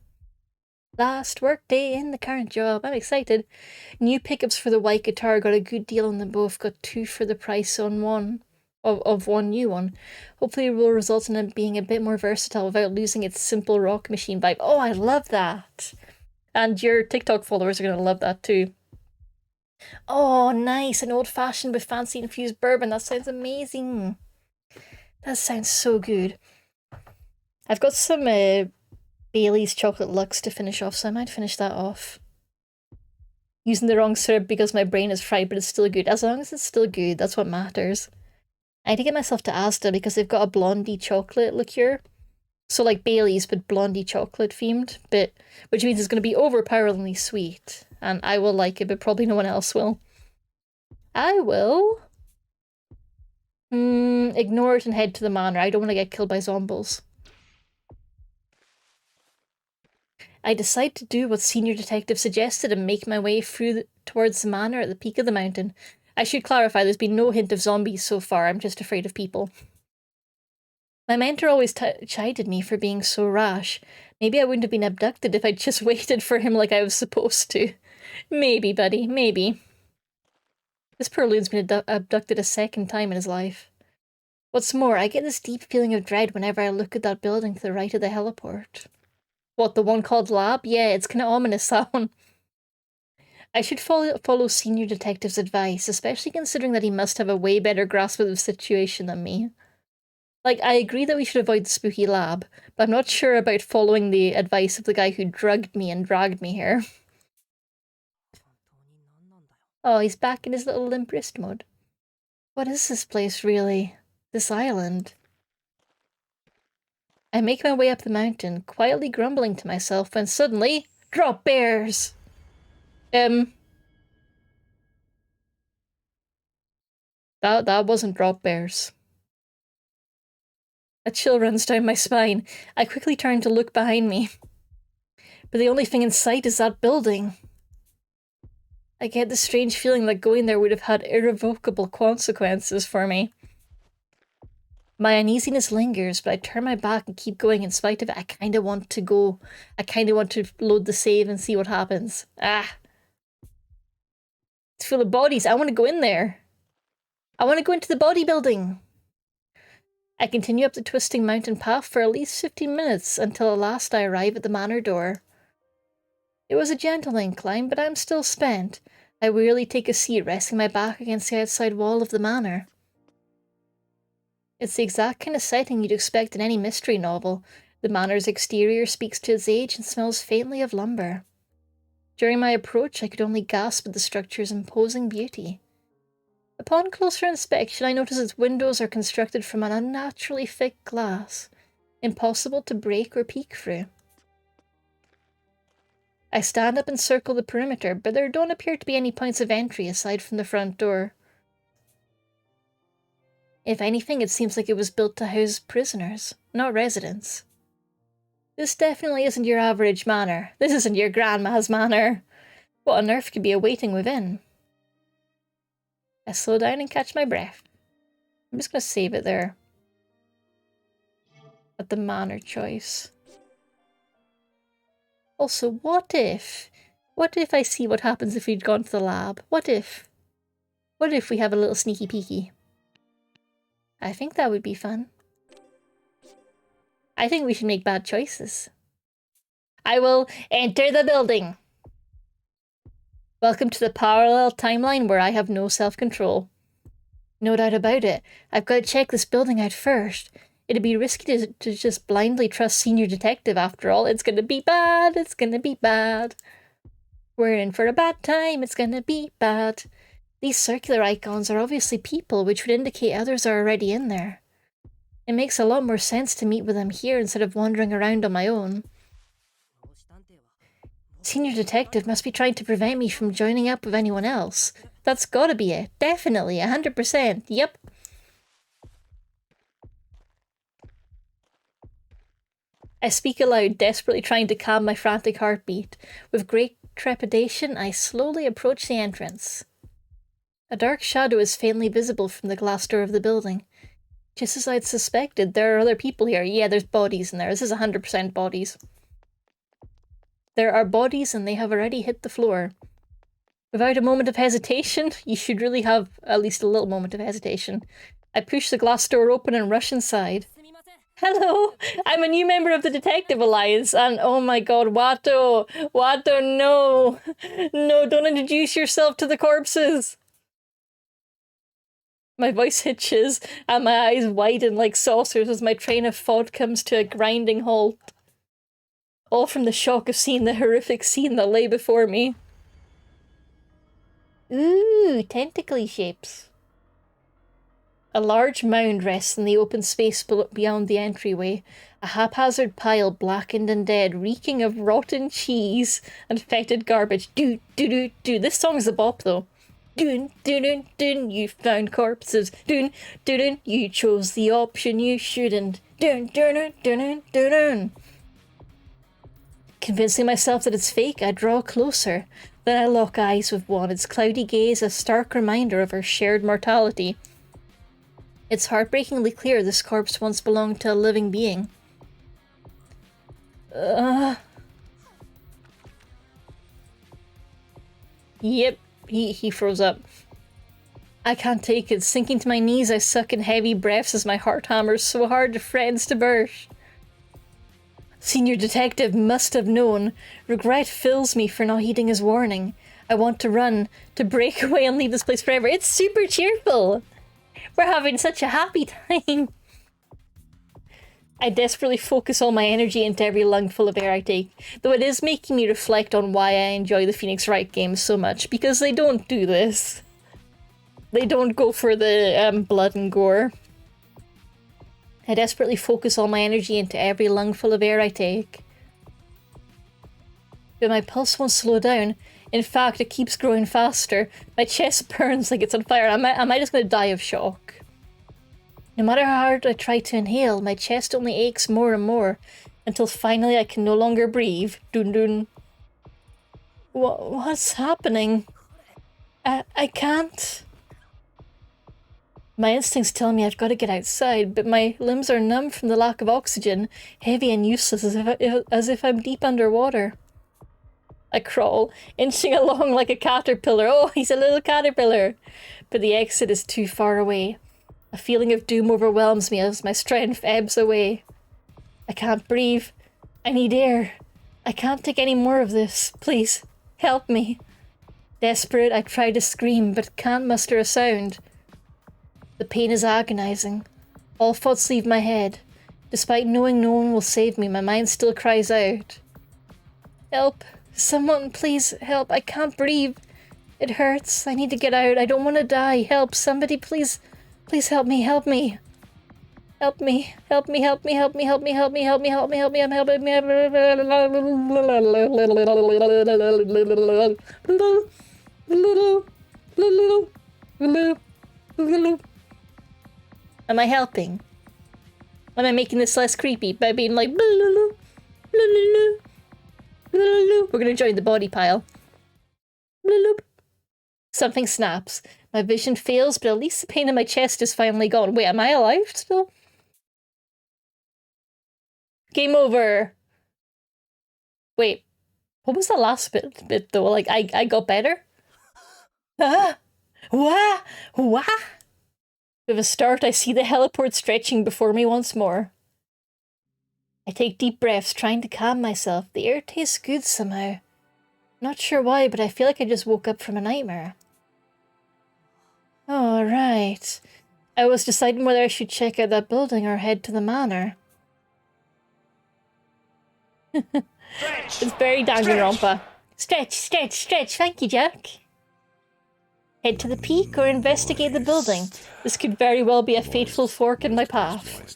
Last work day in the current job. I'm excited. New pickups for the white guitar. Got a good deal on them both. Got 2 for the price on one. Of one new one. Hopefully it will result in it being a bit more versatile without losing its simple rock machine vibe. Oh, I love that! And your TikTok followers are gonna love that too. Oh, nice! An old-fashioned with fancy infused bourbon. That sounds amazing. That sounds so good. I've got some Bailey's Chocolate Luxe to finish off, so I might finish that off. Using the wrong syrup because my brain is fried, but it's still good. As long as it's still good, that's what matters. I need to get myself to Asda because they've got a blondie chocolate liqueur. So like Bailey's, but blondie chocolate themed, but which means it's going to be overpoweringly sweet. And I will like it, but probably no one else will. I will ignore it and head to the manor. I don't want to get killed by zombies. I decide to do what Senior Detective suggested and make my way towards the manor at the peak of the mountain. I should clarify, there's been no hint of zombies so far, I'm just afraid of people. My mentor always chided me for being so rash. Maybe I wouldn't have been abducted if I'd just waited for him like I was supposed to. Maybe, buddy, maybe. This poor loon's been abducted a second time in his life. What's more, I get this deep feeling of dread whenever I look at that building to the right of the heliport. What, the one called Lab? Yeah, it's kind of ominous, that one. I should follow Senior Detective's advice, especially considering that he must have a way better grasp of the situation than me. Like, I agree that we should avoid the spooky lab, but I'm not sure about following the advice of the guy who drugged me and dragged me here. Oh, he's back in his little limp wrist mode. What is this place, really? This island? I make my way up the mountain, quietly grumbling to myself when suddenly... Drop bears! That wasn't drop bears. A chill runs down my spine. I quickly turn to look behind me. But the only thing in sight is that building. I get the strange feeling that going there would have had irrevocable consequences for me. My uneasiness lingers, but I turn my back and keep going in spite of it. I kinda want to go. I kinda want to load the save and see what happens. Ah. It's full of bodies. I want to go in there. I want to go into the body building. I continue up the twisting mountain path for at least 15 minutes until at last I arrive at the manor door. It was a gentle incline, but I'm still spent. I wearily take a seat, resting my back against the outside wall of the manor. It's the exact kind of setting you'd expect in any mystery novel. The manor's exterior speaks to its age and smells faintly of lumber. During my approach, I could only gasp at the structure's imposing beauty. Upon closer inspection, I notice its windows are constructed from an unnaturally thick glass, impossible to break or peek through. I stand up and circle the perimeter, but there don't appear to be any points of entry aside from the front door. If anything, it seems like it was built to house prisoners, not residents. This definitely isn't your average manor. This isn't your grandma's manor. What on earth could be awaiting within? I slow down and catch my breath. I'm just going to save it there. At the manor choice. Also, what if I see what happens if we'd gone to the lab? What if we have a little sneaky peeky? I think that would be fun. I think we should make bad choices. I will enter the building. Welcome to the parallel timeline where I have no self-control. No doubt about it. I've got to check this building out first. It'd be risky to just blindly trust Senior Detective after all. It's gonna be bad. It's gonna be bad. We're in for a bad time. It's gonna be bad. These circular icons are obviously people, which would indicate others are already in there. It makes a lot more sense to meet with them here instead of wandering around on my own. Senior Detective must be trying to prevent me from joining up with anyone else. That's gotta be it. Definitely, 100%. Yep. I speak aloud, desperately trying to calm my frantic heartbeat. With great trepidation, I slowly approach the entrance. A dark shadow is faintly visible from the glass door of the building. Just as I'd suspected, there are other people here. Yeah, there's bodies in there. This is 100% bodies. There are bodies and they have already hit the floor. Without a moment of hesitation, you should really have at least a little moment of hesitation. I push the glass door open and rush inside. Hello, I'm a new member of the Detective Alliance, and oh my god, Watto! Watto, no! No, don't introduce yourself to the corpses! My voice hitches, and my eyes widen like saucers as my train of thought comes to a grinding halt. All from the shock of seeing the horrific scene that lay before me. Ooh, tentacly shapes. A large mound rests in the open space beyond the entryway, a haphazard pile blackened and dead, reeking of rotten cheese and fetid garbage. Do, do, do, do. This song's a bop, though. Dun, dun, dun, dun, you found corpses. Dun, dun, dun, you chose the option you shouldn't. Dun, dun, dun, dun, dun, dun, dun. Convincing myself that it's fake, I draw closer. Then I lock eyes with one, its cloudy gaze a stark reminder of our shared mortality. It's heartbreakingly clear this corpse once belonged to a living being. Yep, he froze up. I can't take it. Sinking to my knees, I suck in heavy breaths as my heart hammers so hard it threatens to burst. Senior Detective must have known. Regret fills me for not heeding his warning. I want to run, to break away and leave this place forever. It's super cheerful! We're having such a happy time. I desperately focus all my energy into every lungful of air I take, though it is making me reflect on why I enjoy the Phoenix Wright games so much, because they don't do this. They don't go for the blood and gore. I desperately focus all my energy into every lungful of air I take. But my pulse won't slow down. In fact, it keeps growing faster. My chest burns like it's on fire. Am I just going to die of shock? No matter how hard I try to inhale, my chest only aches more and more, until finally I can no longer breathe. Dun dun. What's happening? I can't. My instincts tell me I've got to get outside, but my limbs are numb from the lack of oxygen, heavy and useless as if I'm deep underwater. I crawl, inching along like a caterpillar. Oh, he's a little caterpillar! But the exit is too far away. A feeling of doom overwhelms me as my strength ebbs away. I can't breathe. I need air. I can't take any more of this. Please, help me. Desperate, I try to scream, but can't muster a sound. The pain is agonizing. All thoughts leave my head. Despite knowing no one will save me, my mind still cries out. Help. Someone, please, help. I can't breathe. It hurts. I need to get out. I don't want to die. Help. Somebody, please. Please help me. Help me. Help me. Help me. Help me. Help me. Help me. Help me. Help me. Help me. Help me. I'm helping me. Am I helping? Am I making this less creepy by being like we're gonna join the body pile. Something snaps. My vision fails, but at least the pain in my chest is finally gone. Wait, am I alive still? Game over. Wait, what was the last bit though? Like, I got better? What? With a start, I see the heliport stretching before me once more. I take deep breaths, trying to calm myself. The air tastes good somehow. Not sure why, but I feel like I just woke up from a nightmare. Oh, right. I was deciding whether I should check out that building or head to the manor. It's very Danganronpa. Stretch. Thank you, Jack. Head to the peak or investigate the building. This could very well be a fateful fork in my path.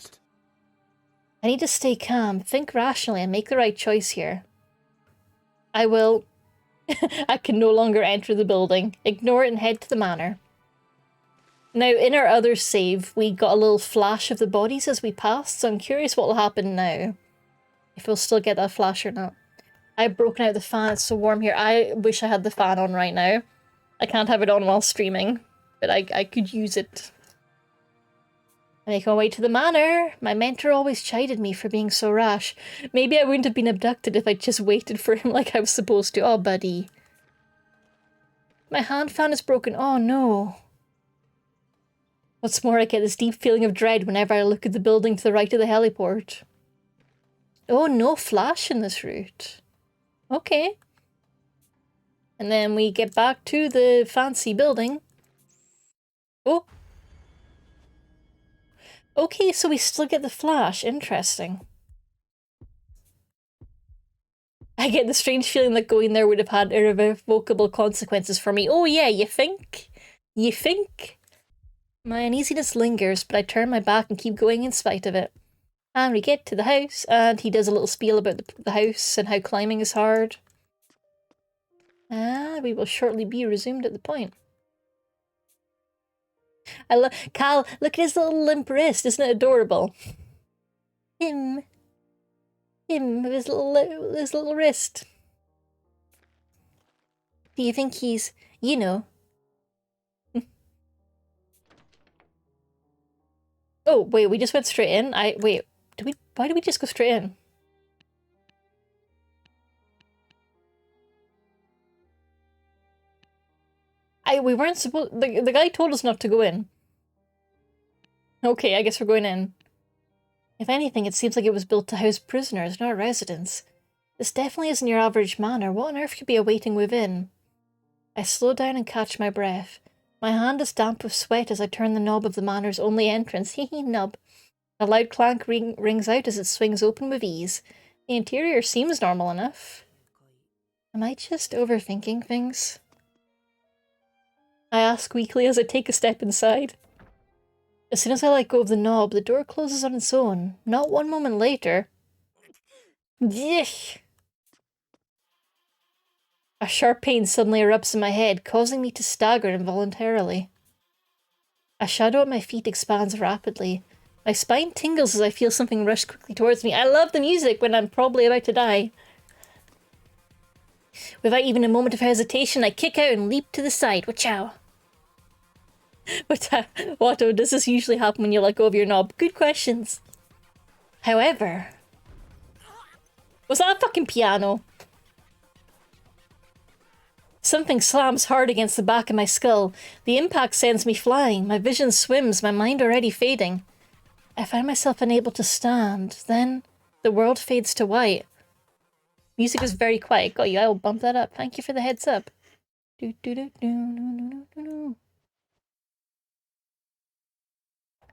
I need to stay calm, think rationally, and make the right choice here. I will. I can no longer enter the building. Ignore it and head to the manor. Now, in our other save, we got a little flash of the bodies as we passed, so I'm curious what will happen now. If we'll still get that flash or not. I've broken out the fan, it's so warm here. I wish I had the fan on right now. I can't have it on while streaming, but I could use it. I make my way to the manor. My mentor always chided me for being so rash. Maybe I wouldn't have been abducted if I just waited for him like I was supposed to. Oh, buddy. My hand fan is broken. Oh, no. What's more, I get this deep feeling of dread whenever I look at the building to the right of the heliport. Oh, no flash in this route. Okay. And then we get back to the fancy building. Oh. Okay, so we still get the flash. Interesting. I get the strange feeling that going there would have had irrevocable consequences for me. Oh yeah, you think? You think? My uneasiness lingers, but I turn my back and keep going in spite of it. And we get to the house, and he does a little spiel about the house and how climbing is hard. And we will shortly be resumed at the point. I love Cal. Look at his little limp wrist. Isn't it adorable? Him with his little wrist. Do you think he's, you know? Oh wait, we just went straight in. Wait. Why did we just go straight in? We weren't supposed. The guy told us not to go in. Okay, I guess we're going in. If anything, it seems like it was built to house prisoners, not residents. This definitely isn't your average manor. What on earth could be awaiting within? I slow down and catch my breath. My hand is damp with sweat as I turn the knob of the manor's only entrance. Hee knob. A loud clank rings out as it swings open with ease. The interior seems normal enough. Am I just overthinking things? I ask weakly as I take a step inside. As soon as I let go of the knob, the door closes on its own. Not one moment later. Yuck! A sharp pain suddenly erupts in my head, causing me to stagger involuntarily. A shadow at my feet expands rapidly. My spine tingles as I feel something rush quickly towards me. I love the music when I'm probably about to die. Without even a moment of hesitation, I kick out and leap to the side. Wachow! What does this usually happen when you let go of your knob? Good questions. However... Was that a fucking piano? Something slams hard against the back of my skull. The impact sends me flying. My vision swims, my mind already fading. I find myself unable to stand. Then the world fades to white. Music is very quiet. Got you. I will bump that up. Thank you for the heads up. Do do do do do do do.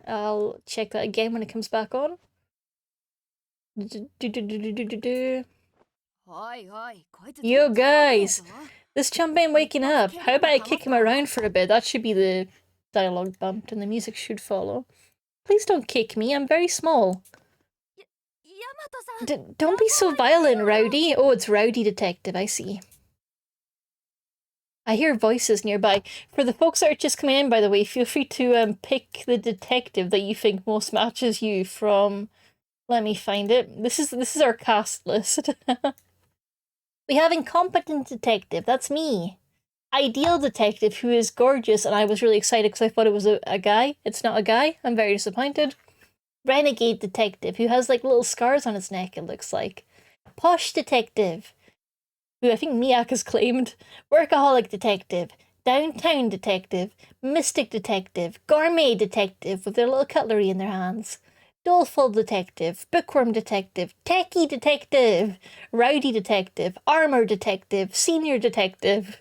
I'll check that again when it comes back on. Yo guys, this chump ain't waking up. How about I kick him around for a bit? That should be the dialogue bumped and the music should follow. Please don't kick me, I'm very small. Don't be so violent, Rowdy. Oh, it's Rowdy Detective, I see. I hear voices nearby. For the folks that are just coming in, by the way, feel free to pick the detective that you think most matches you from... Let me find it. This is our cast list. We have Incompetent Detective, that's me. Ideal Detective, who is gorgeous, and I was really excited because I thought it was a guy. It's not a guy. I'm very disappointed. Renegade Detective, who has like little scars on his neck, it looks like. Posh Detective, who I think Miak has claimed. Workaholic Detective. Downtown Detective. Mystic Detective. Gourmet Detective, with their little cutlery in their hands. Doleful Detective. Bookworm Detective. Techie Detective. Rowdy Detective. Armor Detective. Senior Detective.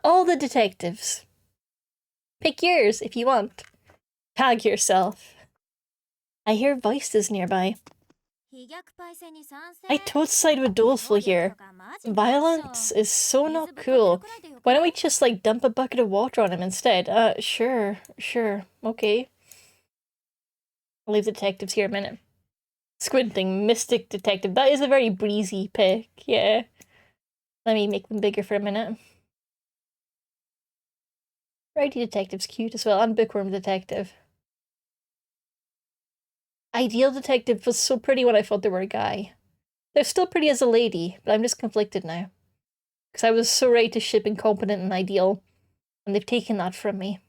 All the detectives. Pick yours if you want. Tag yourself. I hear voices nearby. I totes side with Doleful here. Violence is so not cool. Why don't we just like dump a bucket of water on him instead? Sure, okay. I'll leave the detectives here a minute. Squinting, Mystic Detective. That is a very breezy pick, yeah. Let me make them bigger for a minute. Rowdy Detective's cute as well, and Bookworm Detective. Ideal Detective was so pretty when I thought they were a guy. They're still pretty as a lady, but I'm just conflicted now. Because I was so ready to ship Incompetent and Ideal, and they've taken that from me.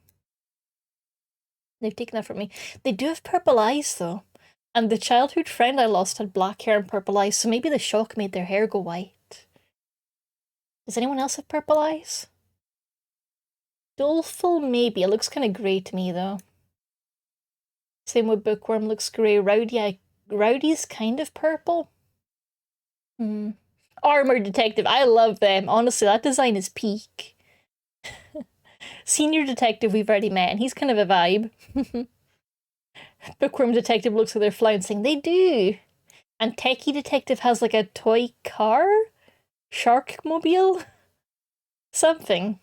They do have purple eyes, though. And the childhood friend I lost had black hair and purple eyes, so maybe the shock made their hair go white. Does anyone else have purple eyes? Doleful, maybe. It looks kind of grey to me, though. Same with Bookworm, looks grey. Rowdy's kind of purple. Armored Detective, I love them. Honestly, that design is peak. Senior Detective we've already met, and he's kind of a vibe. Bookworm Detective looks like they're flouncing. They do! And Techie Detective has like a toy car? Shark mobile? Something.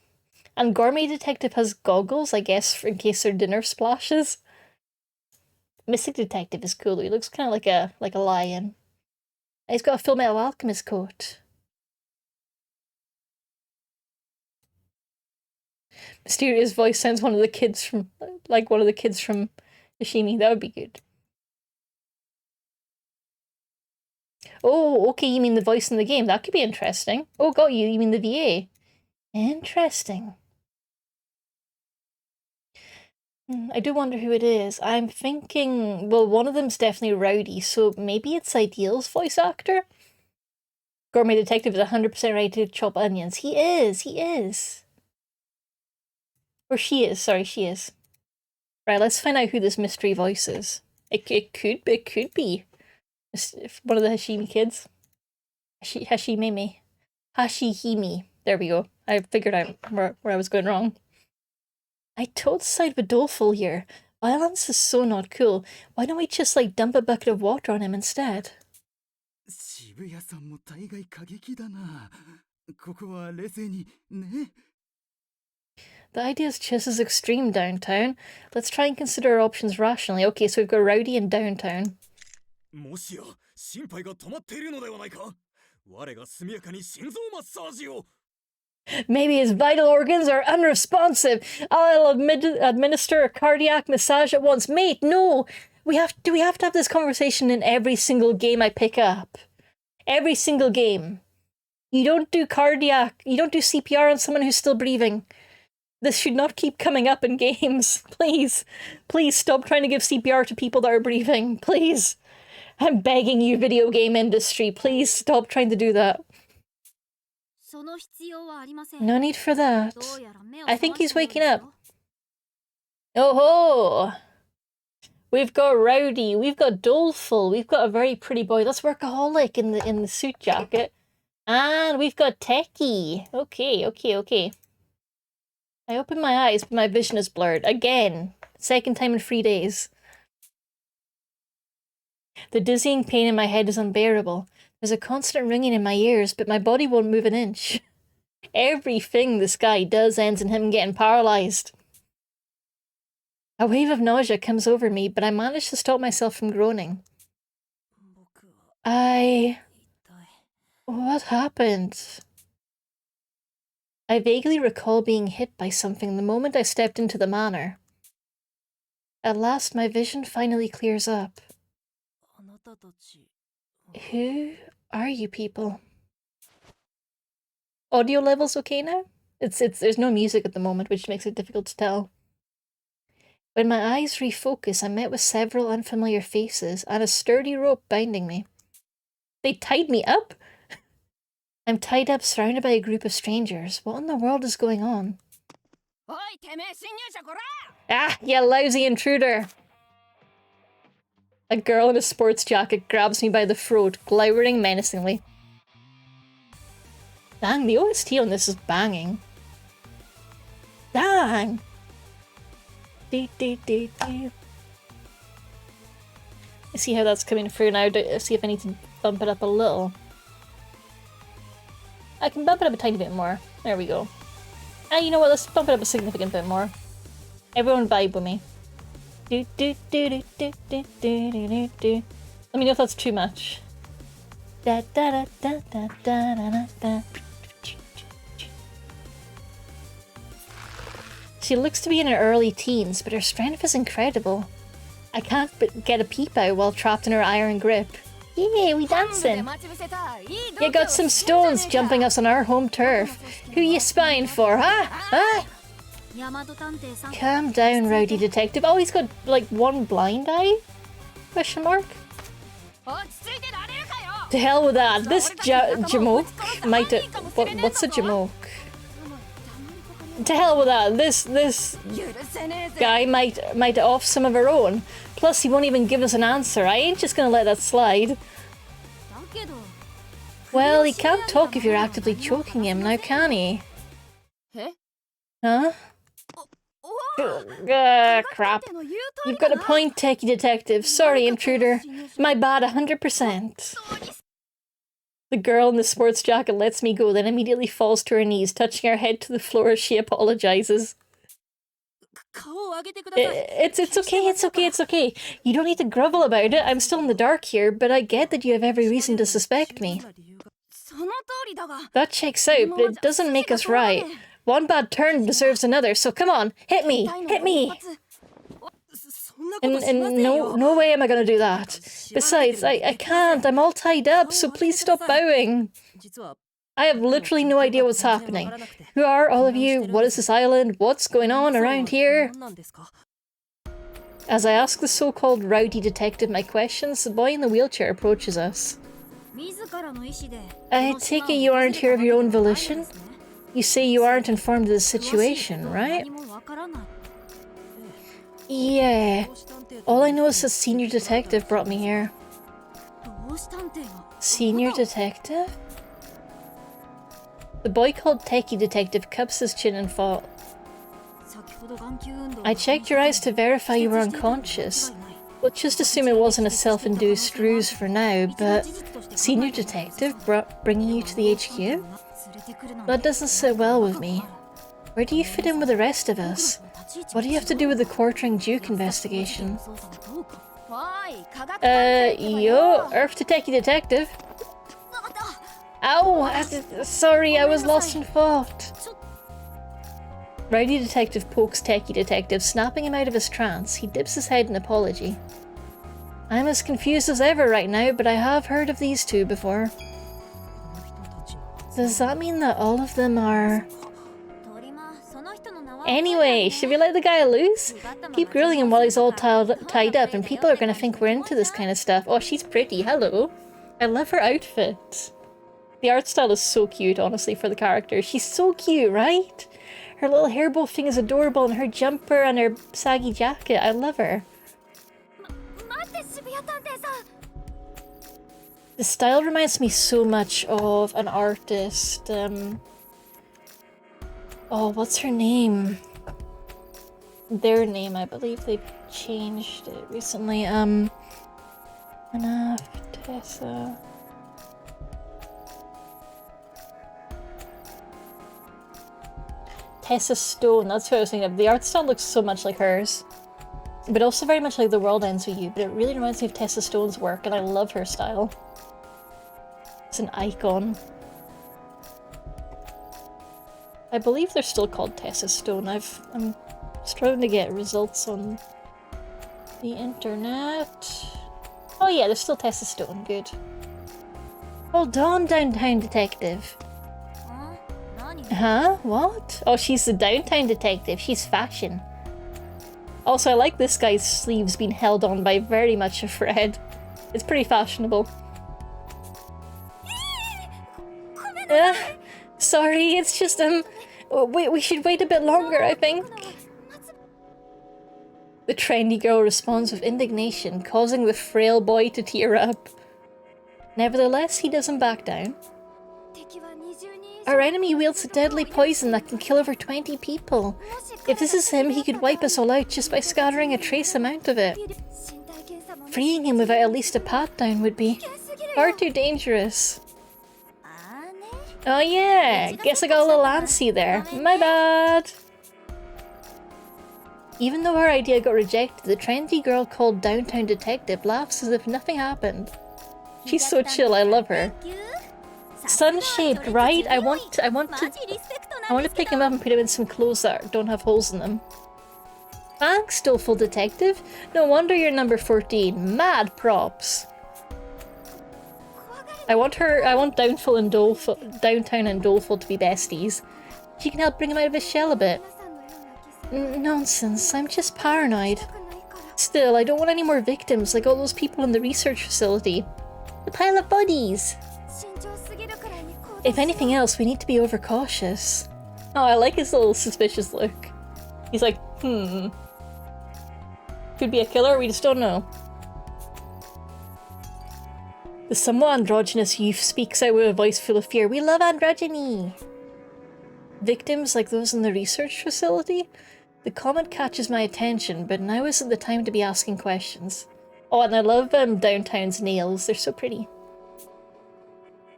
And Gourmet Detective has goggles, I guess, in case their dinner splashes. Mystic Detective is cool. He looks kind of like a lion. He's got a Full Metal Alchemist coat. Mysterious voice sounds one of the kids from Ishimi. That would be good. Oh, okay, you mean the voice in the game. That could be interesting. Oh, got you. You mean the VA. Interesting. I do wonder who it is. I'm thinking, well, one of them's definitely Rowdy, so maybe it's Ideal's voice actor? Gourmet Detective is 100% ready to chop onions. He is. Or she is, sorry, she is. Right, let's find out who this mystery voice is. It could be one of the Hashimi kids. Hashihime. There we go. I figured out where I was going wrong. I told side with Doleful here. Violence is so not cool. Why don't we just like dump a bucket of water on him instead? The idea is just as extreme downtown. Let's try and consider our options rationally. Okay, so we've got Rowdy in downtown. Maybe his vital organs are unresponsive. I'll administer a cardiac massage at once. Mate, no! Do we have to have this conversation in every single game I pick up? Every single game. You don't do CPR on someone who's still breathing. This should not keep coming up in games. Please stop trying to give CPR to people that are breathing. Please. I'm begging you, video game industry. Please stop trying to do that. No need for that. I think he's waking up. Oh ho! We've got Rowdy, we've got Doleful, we've got a very pretty boy. That's Workaholic in the suit jacket. And we've got Techie. Okay. I opened my eyes, but my vision is blurred. Again. Second time in 3 days. The dizzying pain in my head is unbearable. There's a constant ringing in my ears, but my body won't move an inch. Everything this guy does ends in him getting paralyzed. A wave of nausea comes over me, but I manage to stop myself from groaning. What happened? I vaguely recall being hit by something the moment I stepped into the manor. At last, my vision finally clears up. Who are you people? Audio levels okay now? There's no music at the moment, which makes it difficult to tell. When my eyes refocus, I'm met with several unfamiliar faces and a sturdy rope binding me. They tied me up? I'm tied up, surrounded by a group of strangers. What in the world is going on? Ah, you lousy intruder! A girl in a sports jacket grabs me by the throat, glowering menacingly. Dang, the OST on this is banging. Dang! I see how that's coming through now. See if I need to bump it up a little. I can bump it up a tiny bit more. There we go. You know what? Let's bump it up a significant bit more. Everyone vibe with me. Let me know if that's too much. She looks to be in her early teens, but her strength is incredible. I can't but get a peep out while trapped in her iron grip. Yay, we dancing! You got some stones jumping us on our home turf. Who you spying for, huh? Calm down, Rowdy Detective. Oh, he's got, like, one blind eye? Question mark? To hell with that. This Jamoke might... What's a Jamoke? To hell with that. This guy might off some of her own. Plus, he won't even give us an answer. I ain't just gonna let that slide. Well, he can't talk if you're actively choking him, now can he? Huh? Crap. You've got a point, Techie Detective. Sorry, intruder. My bad, 100%. The girl in the sports jacket lets me go, then immediately falls to her knees, touching her head to the floor as she apologizes. It's okay. You don't need to grovel about it. I'm still in the dark here, but I get that you have every reason to suspect me. That checks out, but it doesn't make us right. One bad turn deserves another, so come on, hit me! Hit me! And no way am I gonna do that. Besides, I can't, I'm all tied up, so please stop bowing. I have literally no idea what's happening. Who are all of you? What is this island? What's going on around here? As I ask the so-called rowdy detective my questions, the boy in the wheelchair approaches us. I take it you aren't here of your own volition? You say you aren't informed of the situation, right? Yeah. All I know is that senior detective brought me here. Senior detective? The boy called Techie Detective cups his chin and thought. I checked your eyes to verify you were unconscious. Well, just assume it wasn't a self-induced ruse for now, but Senior Detective bringing you to the HQ? That doesn't sit well with me. Where do you fit in with the rest of us? What do you have to do with the quartering Duke investigation? Earth to Techie Detective. Ow! Sorry, I was lost in thought. Rowdy Detective pokes Techie Detective, snapping him out of his trance. He dips his head in apology. I'm as confused as ever right now, but I have heard of these two before. Does that mean that all of them are... Anyway, should we let the guy loose? Keep grilling him while he's all tied up, and people are gonna think we're into this kind of stuff. Oh, she's pretty, hello. I love her outfit. The art style is so cute, honestly, for the character. She's so cute, right? Her little hairbow thing is adorable, and her jumper and her saggy jacket. I love her. The style reminds me so much of an artist. Oh, what's her name? Their name, I believe they've changed it recently. Tessa. Tessa Stone, that's who I was thinking of. The art style looks so much like hers. But also very much like The World Ends With You, but it really reminds me of Tessa Stone's work, and I love her style. It's an icon. I believe they're still called Tessa Stone. I'm struggling to get results on the internet. Oh yeah, they're still Tessa Stone, good. Hold on, Downtown Detective. Huh? What? Oh, she's the Downtown Detective. She's fashion. Also, I like this guy's sleeves being held on by very much a thread. It's pretty fashionable. Sorry, it's just, we should wait a bit longer, I think. The trendy girl responds with indignation, causing the frail boy to tear up. Nevertheless, he doesn't back down. Our enemy wields a deadly poison that can kill over 20 people. If this is him, he could wipe us all out just by scattering a trace amount of it. Freeing him without at least a pat-down would be far too dangerous. Oh yeah, guess I got a little antsy there. My bad. Even though her idea got rejected, the trendy girl called Downtown Detective laughs as if nothing happened. She's so chill, I love her. Sun-shaped, right? I want to pick him up and put him in some clothes that don't have holes in them. Thanks, Doleful Detective. No wonder you're number 14. Mad props. I want Downtown and Doleful to be besties. She can help bring him out of his shell a bit. Nonsense, I'm just paranoid. Still, I don't want any more victims like all those people in the research facility. The pile of bodies! If anything else, we need to be overcautious. Oh, I like his little suspicious look. He's like, Could be a killer, we just don't know. The somewhat androgynous youth speaks out with a voice full of fear. We love androgyny! Victims like those in the research facility? The comment catches my attention, but now isn't the time to be asking questions. Oh, and I love Downtown's nails, they're so pretty.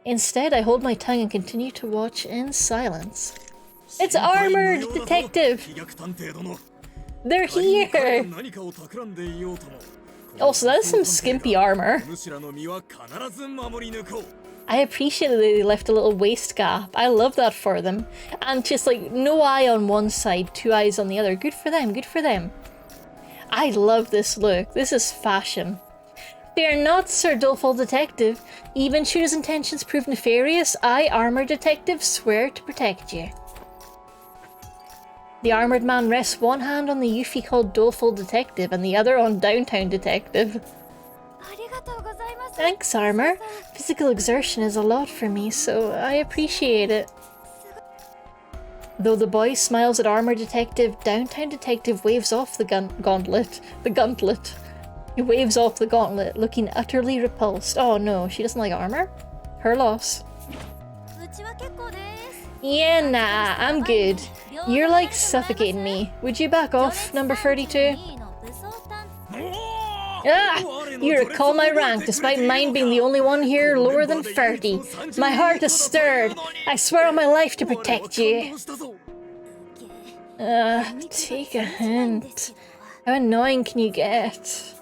Instead, I hold my tongue and continue to watch in silence. It's Armored Detective! They're here! Also, that is some skimpy armor. I appreciate that they left a little waist gap. I love that for them. And just like, no eye on one side, 2 eyes on the other. Good for them, good for them. I love this look. This is fashion. Fear not, Sir Doleful Detective. Even should his intentions prove nefarious, I, Armored Detective, swear to protect you. The armoured man rests one hand on the youth he called Doleful Detective and the other on Downtown Detective. Thanks, Armour. Physical exertion is a lot for me, so I appreciate it. Though the boy smiles at Armour Detective, Downtown Detective waves off the gauntlet. He waves off the gauntlet, looking utterly repulsed. Oh no, she doesn't like armour? Her loss. Yeah, nah, I'm good. You're like suffocating me. Would you back off, number 32? Ah! You recall my rank, despite mine being the only one here lower than 30. My heart is stirred. I swear on my life to protect you. Take a hint. How annoying can you get?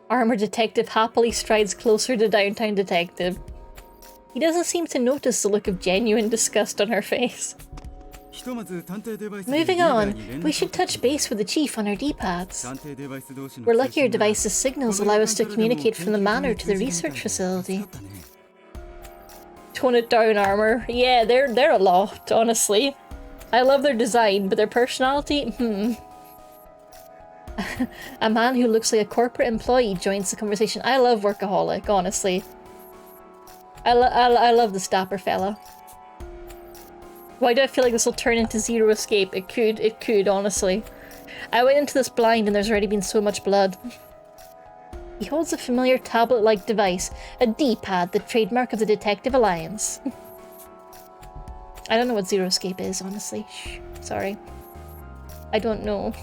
Armored Detective happily strides closer to Downtown Detective. He doesn't seem to notice the look of genuine disgust on her face. Moving on, we should touch base with the chief on our D-pads. We're lucky our device's signals allow us to communicate from the manor to the research facility. Tone it down, Armour. Yeah, they're a lot, honestly. I love their design, but their personality, A man who looks like a corporate employee joins the conversation. I love Workaholic, honestly. I love this dapper fella. Why do I feel like this will turn into Zero Escape? It could, honestly. I went into this blind and there's already been so much blood. He holds a familiar tablet-like device, a D-pad, the trademark of the Detective Alliance. I don't know what Zero Escape is, honestly. Shh, sorry. I don't know.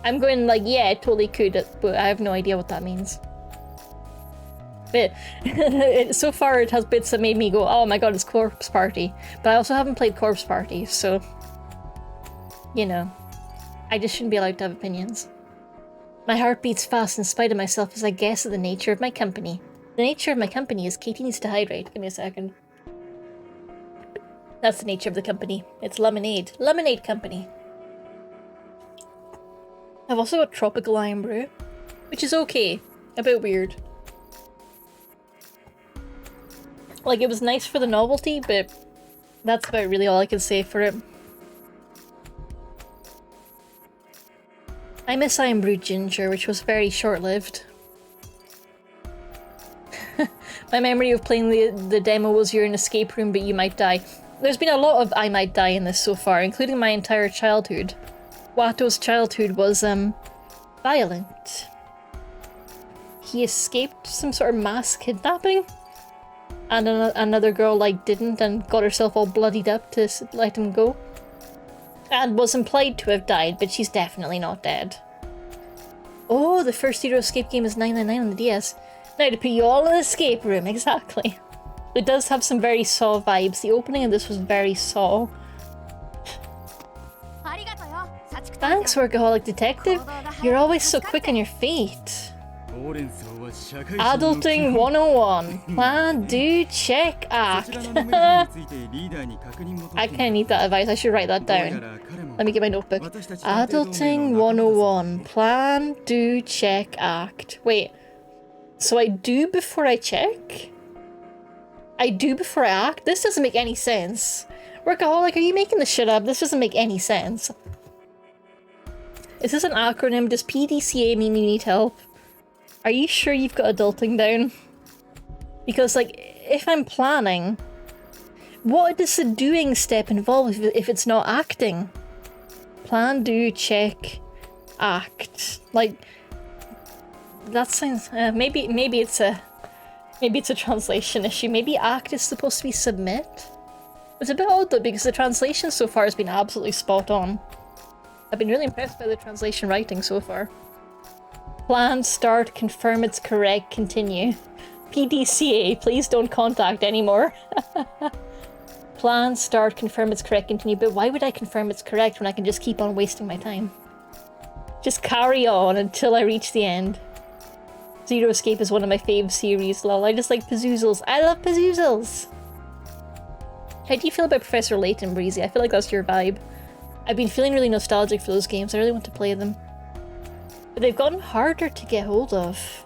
I'm going like, yeah, it totally could, but I have no idea what that means. But so far it has bits that made me go, oh my god, it's Corpse Party. But I also haven't played Corpse Party, so... You know. I just shouldn't be allowed to have opinions. My heart beats fast in spite of myself as I guess at the nature of my company. The nature of my company is Katie needs to hydrate. Give me a second. That's the nature of the company. It's lemonade. Lemonade company. I've also got tropical iron brew, which is okay. A bit weird. Like, it was nice for the novelty, but that's about really all I can say for it. I miss Iron Brew Ginger, which was very short-lived. My memory of playing the demo was you're in an escape room, but you might die. There's been a lot of I might die in this so far, including my entire childhood. Wato's childhood was, violent. He escaped some sort of mass kidnapping? And another girl, like, didn't and got herself all bloodied up to let him go. And was implied to have died, but she's definitely not dead. Oh, the first Zero Escape game is 999 on the DS. Now to put you all in an escape room, exactly. It does have some very Saw vibes. The opening of this was very Saw. Thanks, Workaholic Detective. You're always so quick on your feet. Adulting 101. Plan, do, check, act. I kind of need that advice. I should write that down. Let me get my notebook. Adulting 101. Plan, do, check, act. Wait. So I do before I check? I do before I act? This doesn't make any sense. Workaholic, are you making this shit up? This doesn't make any sense. Is this an acronym? Does PDCA mean you need help? Are you sure you've got adulting down? Because, like, if I'm planning... What does the doing step involve if it's not acting? Plan, do, check, act. Like, that sounds... maybe it's a translation issue. Maybe act is supposed to be submit? It's a bit odd though, because the translation so far has been absolutely spot on. I've been really impressed by the translation writing so far. Plan, start, confirm it's correct, continue. PDCA, please don't contact anymore. Plan, start, confirm it's correct, continue. But why would I confirm it's correct when I can just keep on wasting my time? Just carry on until I reach the end. Zero Escape is one of my fave series, lol. I just like Pazoozles. I love Pazoozles! How do you feel about Professor Layton, Breezy? I feel like that's your vibe. I've been feeling really nostalgic for those games. I really want to play them. But they've gotten harder to get hold of.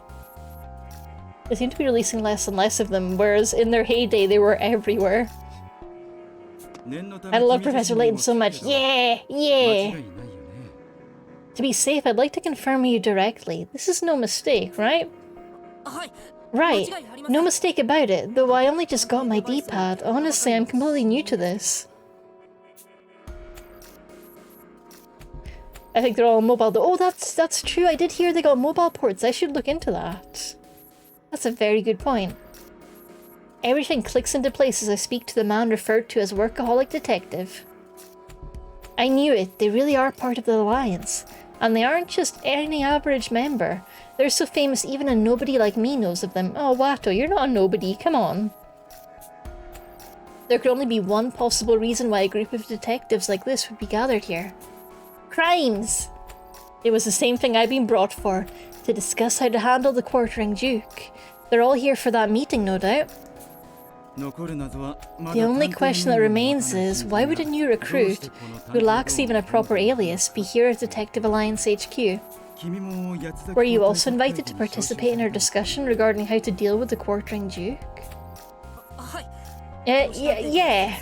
They seem to be releasing less and less of them, whereas in their heyday they were everywhere. I love Professor Layton so much. Yeah! Yeah! To be safe, I'd like to confirm with you directly. This is no mistake, right? Right. No mistake about it, though I only just got my D-pad. Honestly, I'm completely new to this. I think they're all mobile though. Oh, that's true. I did hear they got mobile ports. I should look into that. That's a very good point. Everything clicks into place as I speak to the man referred to as Workaholic Detective. I knew it. They really are part of the Alliance. And they aren't just any average member. They're so famous even a nobody like me knows of them. Oh, Watto, you're not a nobody. Come on. There could only be one possible reason why a group of detectives like this would be gathered here. Crimes! It was the same thing I'd been brought for, to discuss how to handle the Quartering Duke. They're all here for that meeting, no doubt. The only question that remains is, why would a new recruit, who lacks even a proper alias, be here at Detective Alliance HQ? Were you also invited to participate in our discussion regarding how to deal with the Quartering Duke? Yeah.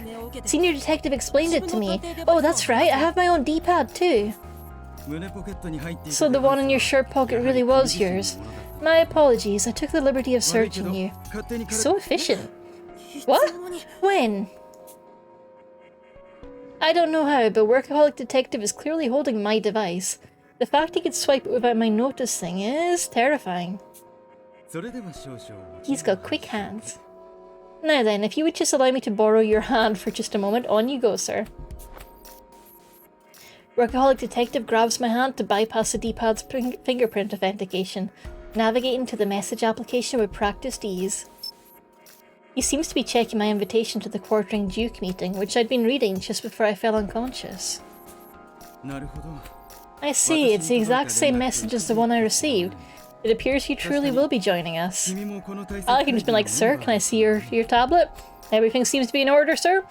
Senior Detective explained it to me. Oh, that's right, I have my own D-pad too. So the one in your shirt pocket really was yours. My apologies, I took the liberty of searching you. So efficient. What? When? I don't know how, but Workaholic Detective is clearly holding my device. The fact he could swipe it without my noticing is terrifying. He's got quick hands. Now then, if you would just allow me to borrow your hand for just a moment, on you go, sir. Workaholic Detective grabs my hand to bypass the D-pad's fingerprint authentication, navigating to the message application with practiced ease. He seems to be checking my invitation to the Quartering Duke meeting, which I'd been reading just before I fell unconscious. I see, it's the exact same message as the one I received. It appears you truly will be joining us. I can just be like, sir, can I see your tablet? Everything seems to be in order, sir?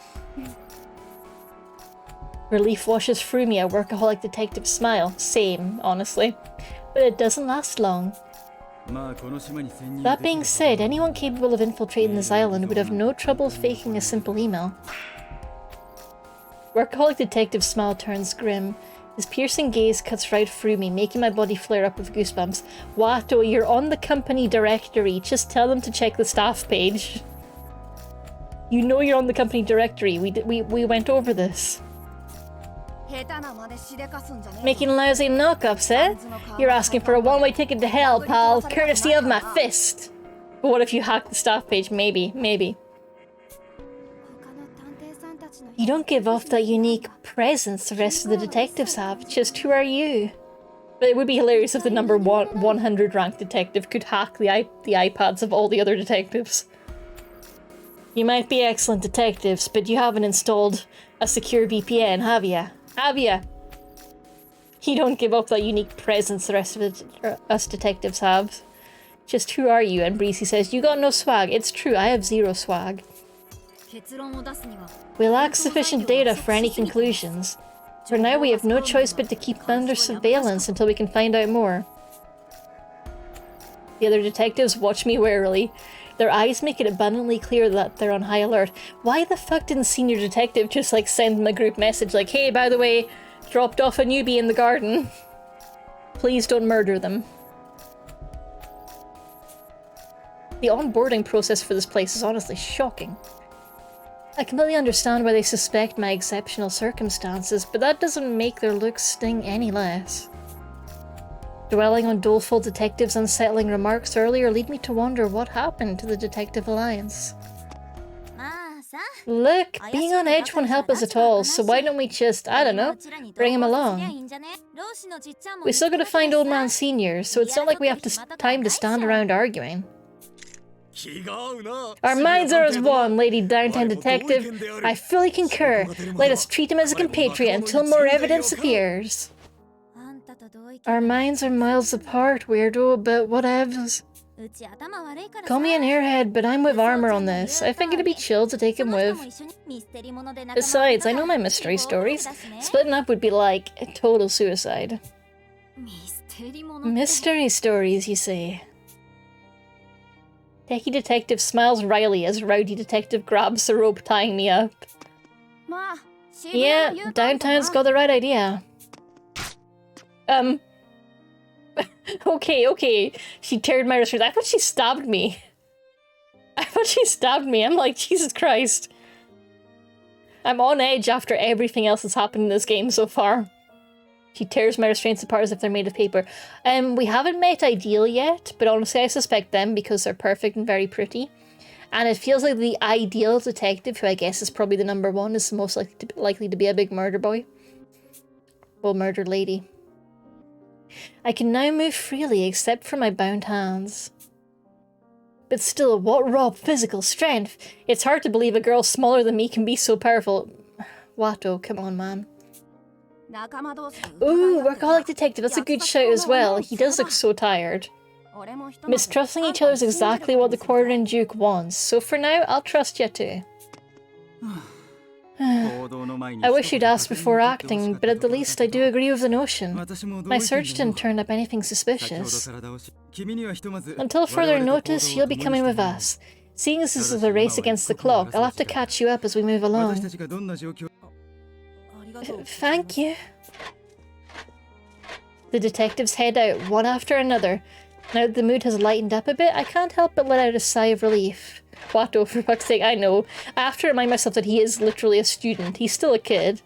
Relief washes through me, a Workaholic Detective smile. Same, honestly. But it doesn't last long. That being said, anyone capable of infiltrating this island would have no trouble faking a simple email. Workaholic Detective's smile turns grim. His piercing gaze cuts right through me, making my body flare up with goosebumps. Watto, you're on the company directory. Just tell them to check the staff page. You know you're on the company directory. We went over this. Making lousy knockups, eh? You're asking for a one-way ticket to hell, pal, courtesy of my fist. But what if you hack the staff page? Maybe. You don't give off that unique presence the rest of the detectives have. Just who are you? But it would be hilarious if the number 100 ranked detective could hack the iPads of all the other detectives. You might be excellent detectives, but you haven't installed a secure VPN, have ya? Have ya? You don't give up that unique presence the rest of us detectives have. Just who are you? And Breezy says, you got no swag. It's true, I have zero swag. We lack sufficient data for any conclusions. For now, we have no choice but to keep them under surveillance until we can find out more. The other detectives watch me warily. Their eyes make it abundantly clear that they're on high alert. Why the fuck didn't Senior Detective just like send them a group message like, hey, by the way, dropped off a newbie in the garden. Please don't murder them. The onboarding process for this place is honestly shocking. I completely understand why they suspect my exceptional circumstances, but that doesn't make their looks sting any less. Dwelling on doleful detectives' unsettling remarks earlier lead me to wonder what happened to the Detective Alliance. Look, being on edge won't help us at all, so why don't we just, I don't know, bring him along? We still gotta find Old Man Senior, so it's not like we have time to stand around arguing. Our minds are as one, Lady Downtown Detective. I fully concur. Let us treat him as a compatriot until more evidence appears. Our minds are miles apart, weirdo, but whatevs. Call me an airhead, but I'm with Armor on this. I think it'd be chill to take him with. Besides, I know my mystery stories. Splitting up would be like a total suicide. Mystery stories, you say? Techie Detective smiles wryly as Rowdy Detective grabs the rope tying me up. Yeah, Downtown's got the right idea. Okay. She teared my wrist. I thought she stabbed me. I'm like, Jesus Christ. I'm on edge after everything else that's happened in this game so far. She tears my restraints apart as if they're made of paper. We haven't met Ideal yet, but honestly I suspect them because they're perfect and very pretty. And it feels like the Ideal Detective, who I guess is probably the number one, is the most likely to be a big murder boy. Well, murder lady. I can now move freely except for my bound hands. But still, what raw physical strength! It's hard to believe a girl smaller than me can be so powerful. Watto, come on, man. Ooh, Workaholic Detective, that's a good shout as well. He does look so tired. Mistrusting each other is exactly what the Quartering Duke wants, so for now, I'll trust you too. I wish you'd asked before acting, but at the least I do agree with the notion. My search didn't turn up anything suspicious. Until further notice, you'll be coming with us. Seeing as this is a race against the clock, I'll have to catch you up as we move along. Thank you. The detectives head out, one after another. Now that the mood has lightened up a bit, I can't help but let out a sigh of relief. Watto, for fuck's sake, I know. I have to remind myself that he is literally a student. He's still a kid.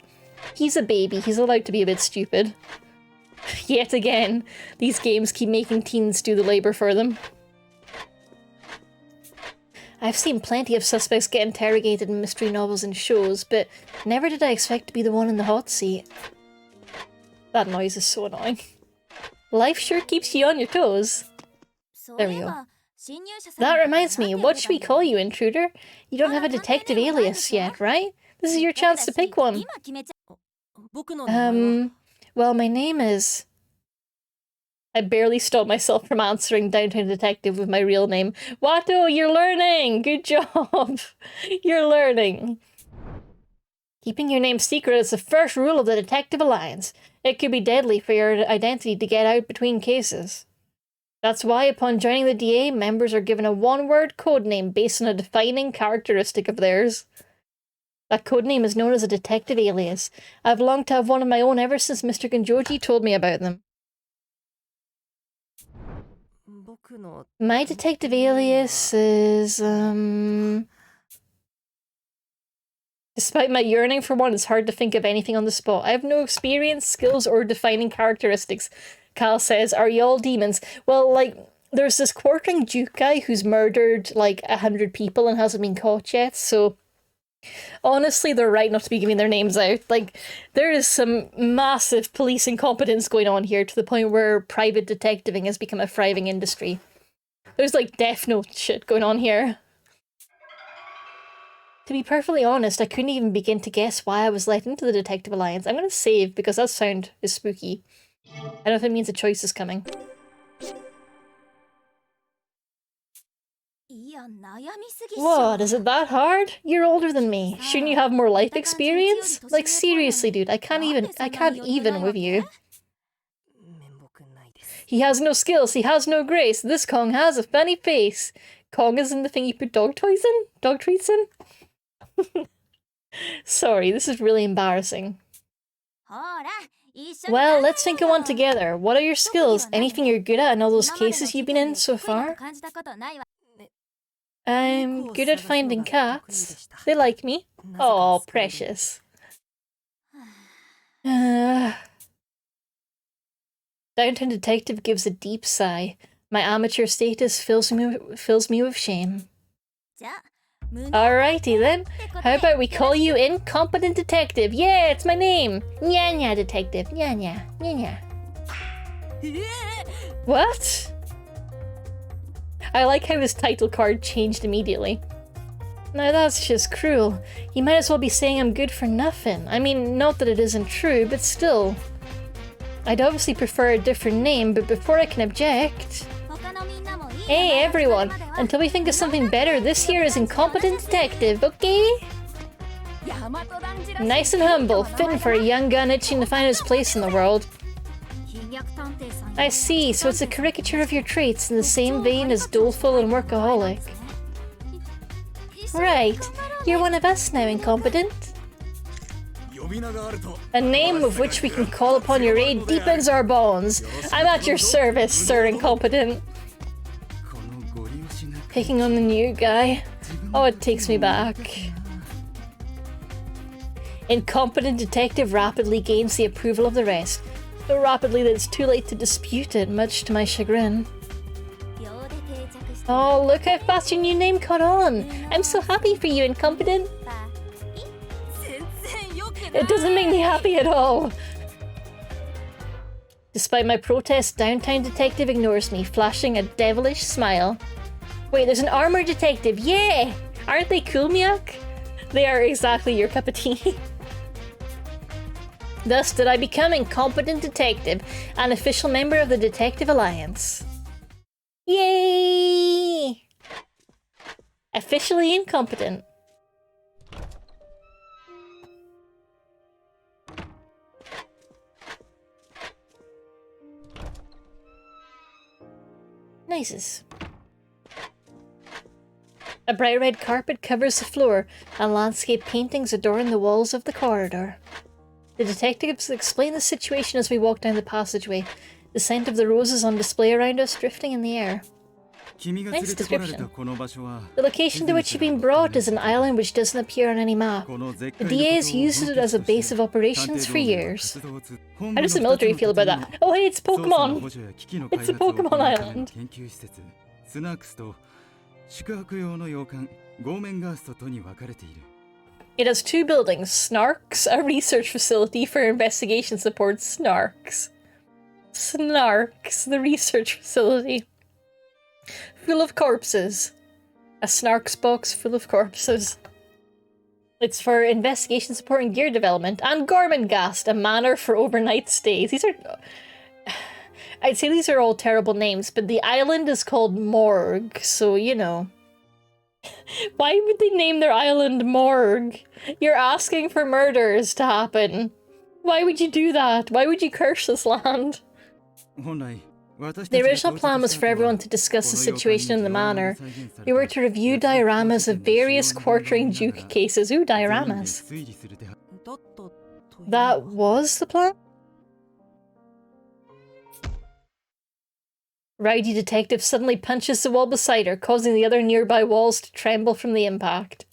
He's a baby. He's allowed to be a bit stupid. Yet again, these games keep making teens do the labor for them. I've seen plenty of suspects get interrogated in mystery novels and shows, but never did I expect to be the one in the hot seat. That noise is so annoying. Life sure keeps you on your toes. There we go. That reminds me, what should we call you, intruder? You don't have a detective alias yet, right? This is your chance to pick one. Well, my name is... I barely stopped myself from answering Downtown Detective with my real name. Watto, you're learning! Good job! You're learning. Keeping your name secret is the first rule of the Detective Alliance. It could be deadly for your identity to get out between cases. That's why, upon joining the DA, members are given a one-word codename based on a defining characteristic of theirs. That codename is known as a detective alias. I've longed to have one of my own ever since Mr. Genjoji told me about them. My detective alias is, Despite my yearning for one, it's hard to think of anything on the spot. I have no experience, skills, or defining characteristics. Cal says, are you all demons? Well, like, there's this Quartering Duke guy who's murdered, like, 100 people and hasn't been caught yet, so... Honestly, they're right not to be giving their names out. Like, there is some massive police incompetence going on here to the point where private detectiving has become a thriving industry. There's, like, Death Note shit going on here. To be perfectly honest, I couldn't even begin to guess why I was let into the Detective Alliance. I'm gonna save because that sound is spooky. I don't know if it means a choice is coming. What, is it that hard? You're older than me. Shouldn't you have more life experience? Like seriously, dude, I can't even with you. He has no skills, he has no grace. This Kong has a funny face. Kong is in the thing you put dog toys in? Dog treats in? Sorry, this is really embarrassing. Well, let's think of one together. What are your skills? Anything you're good at in all those cases you've been in so far? I'm good at finding cats. They like me. Oh, precious. Downtown Detective gives a deep sigh. My amateur status fills me with shame. Alrighty then. How about we call you Incompetent Detective? Yeah, it's my name. Nya Detective. Nya. What? I like how his title card changed immediately. Now that's just cruel. He might as well be saying I'm good for nothing. I mean, not that it isn't true, but still. I'd obviously prefer a different name, but before I can object... Hey everyone, until we think of something better, this here is Incompetent Detective, okay? Nice and humble, fitting for a young gun itching to find his place in the world. I see, so it's a caricature of your traits in the same vein as doleful and workaholic. Right, you're one of us now, Incompetent. A name of which we can call upon your aid deepens our bonds. I'm at your service, Sir Incompetent. Picking on the new guy. Oh, it takes me back. Incompetent Detective rapidly gains the approval of the rest. So rapidly that it's too late to dispute it, much to my chagrin. Oh, look how fast your new name caught on! I'm so happy for you, Incompetent! It doesn't make me happy at all! Despite my protest, Downtown Detective ignores me, flashing a devilish smile. Wait, there's an armored detective, yeah! Aren't they cool, Miak? They are exactly your cup of tea. Thus did I become Incompetent Detective, an official member of the Detective Alliance. Yay! Officially incompetent. Nices. A bright red carpet covers the floor, and landscape paintings adorn the walls of the corridor. The detectives explain the situation as we walk down the passageway, the scent of the roses on display around us drifting in the air. Nice description. The location to which you've been brought is an island which doesn't appear on any map. The DA's used it as a base of operations for years. How does the military feel about that? Oh hey, it's Pokemon! It's a Pokemon island! It has two buildings, Snarks, a research facility for investigation support. Snarks, the research facility. Full of corpses. A Snarks box full of corpses. It's for investigation support and gear development. And Gormenghast, a manor for overnight stays. These are... I'd say these are all terrible names, but the island is called Morgue, so you know. Why would they name their island Morgue? You're asking for murders to happen. Why would you do that? Why would you curse this land? The original plan was for everyone to discuss the situation in the manor. We were to review dioramas of various quartering Duke cases. Ooh, dioramas. That was the plan? Rowdy detective suddenly punches the wall beside her, causing the other nearby walls to tremble from the impact.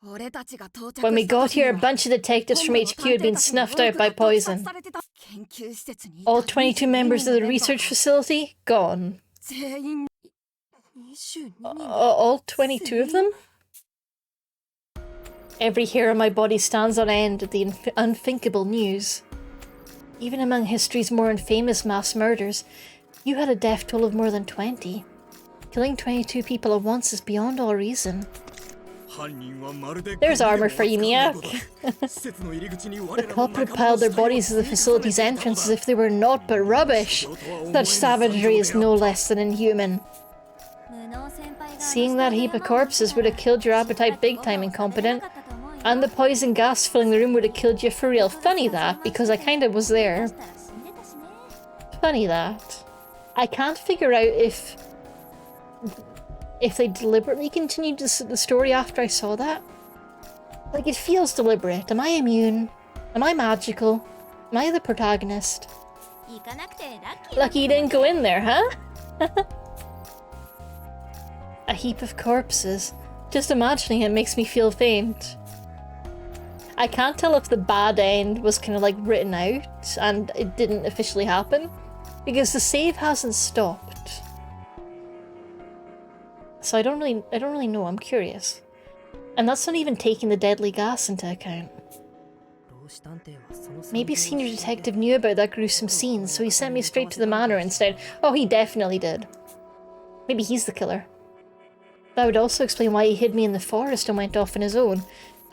When we got here, a bunch of detectives from HQ had been snuffed out by poison. All 22 members of the research facility, gone. All 22 of them? Every hair on my body stands on end at the unthinkable news. Even among history's more infamous mass murders, you had a death toll of more than 20. Killing 22 people at once is beyond all reason. There's armor for you, Miak. The culprit piled their bodies at the facility's entrance as if they were naught but rubbish. Such savagery is no less than inhuman. Seeing that heap of corpses would have killed your appetite big time, Incompetent. And the poison gas filling the room would have killed you for real. Funny that, because I kinda was there. Funny that. I can't figure out if they deliberately continued the story after I saw that. Like, it feels deliberate. Am I immune? Am I magical? Am I the protagonist? Lucky you didn't go in there, huh? A heap of corpses. Just imagining it makes me feel faint. I can't tell if the bad end was kind of like written out and it didn't officially happen, because the save hasn't stopped. So I don't really know, I'm curious. And that's not even taking the deadly gas into account. Maybe Senior Detective knew about that gruesome scene, so he sent me straight to the manor instead. Oh, he definitely did. Maybe he's the killer. That would also explain why he hid me in the forest and went off on his own.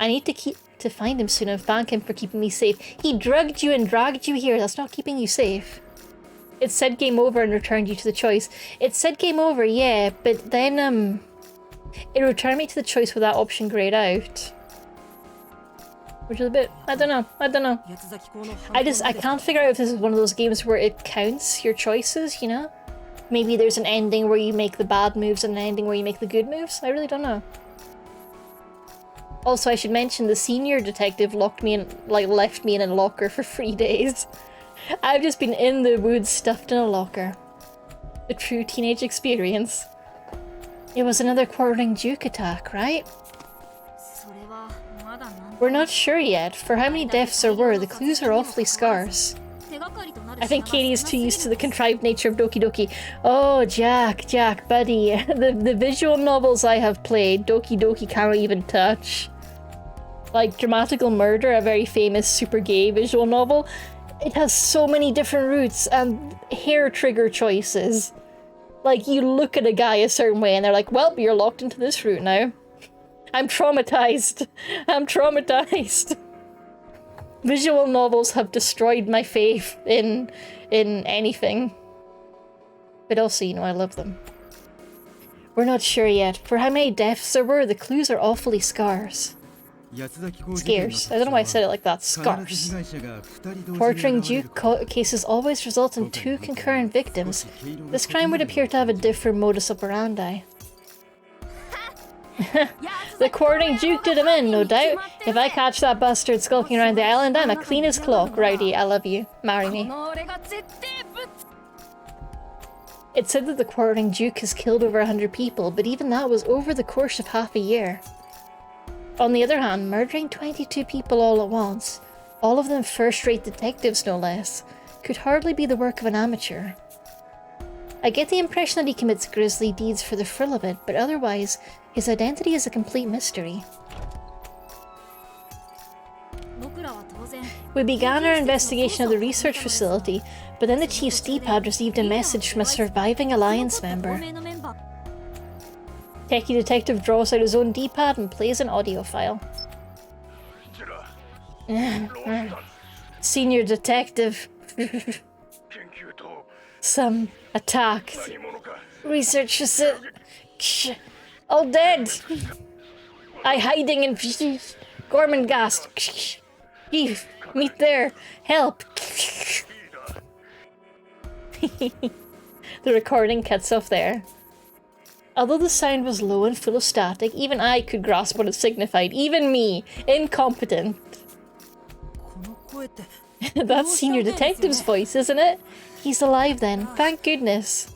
I need to find him soon and thank him for keeping me safe. He drugged you and dragged you here. That's not keeping you safe. It said game over and returned you to the choice. It said game over, yeah, but then it returned me to the choice with that option grayed out. Which is a bit, I don't know. I can't figure out if this is one of those games where it counts your choices, you know? Maybe there's an ending where you make the bad moves and an ending where you make the good moves. I really don't know. Also, I should mention the Senior Detective left me in a locker for 3 days. I've just been in the woods stuffed in a locker. The true teenage experience. It was another Quartering Duke attack, right? We're not sure yet. For how many deaths there were, the clues are awfully scarce. I think Katie is too used to the contrived nature of Doki Doki. Oh, Jack, buddy. The visual novels I have played, Doki Doki can't even touch. Like Dramatical Murder, a very famous super gay visual novel. It has so many different routes and hair trigger choices. Like, you look at a guy a certain way and they're like, well, you're locked into this route now. I'm traumatized. I'm traumatized. Visual novels have destroyed my faith in anything. But also, you know, I love them. We're not sure yet. For how many deaths there were, the clues are awfully scarce. Scarce. I don't know why I said it like that. Scarce. Quartering Duke cases always result in 2 concurrent victims. This crime would appear to have a different modus operandi. The Quartering Duke did him in, no doubt. If I catch that bastard skulking around the island, I'm a clean as clock. Rowdy, I love you. Marry me. It said that the Quartering Duke has killed over 100 people, but even that was over the course of half a year. On the other hand, murdering 22 people all at once, all of them first-rate detectives no less, could hardly be the work of an amateur. I get the impression that he commits grisly deeds for the thrill of it, but otherwise, his identity is a complete mystery. We began our investigation of the research facility, but then the Chief's D-pad received a message from a surviving Alliance member. Techie Detective draws out his own D-pad and plays an audio file. Senior Detective. Some attack. Research facility. All dead. I hiding in Gorman gas. Meet there. Help. The recording cuts off there. Although the sound was low and full of static, even I could grasp what it signified. Even me, incompetent. That's Senior Detective's voice, isn't it? He's alive then, thank goodness.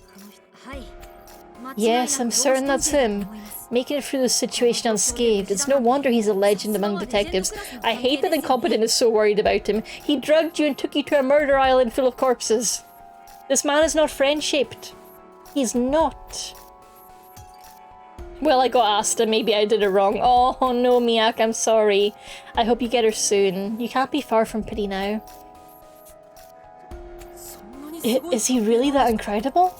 Yes, I'm certain that's him. Making it through this situation unscathed. It's no wonder he's a legend among detectives. I hate that Incompetent is so worried about him. He drugged you and took you to a murder island full of corpses. This man is not friend-shaped. He's not. Well, I got asked and maybe I did it wrong. Oh no, Miak, I'm sorry. I hope you get her soon. You can't be far from pity now. Is he really that incredible?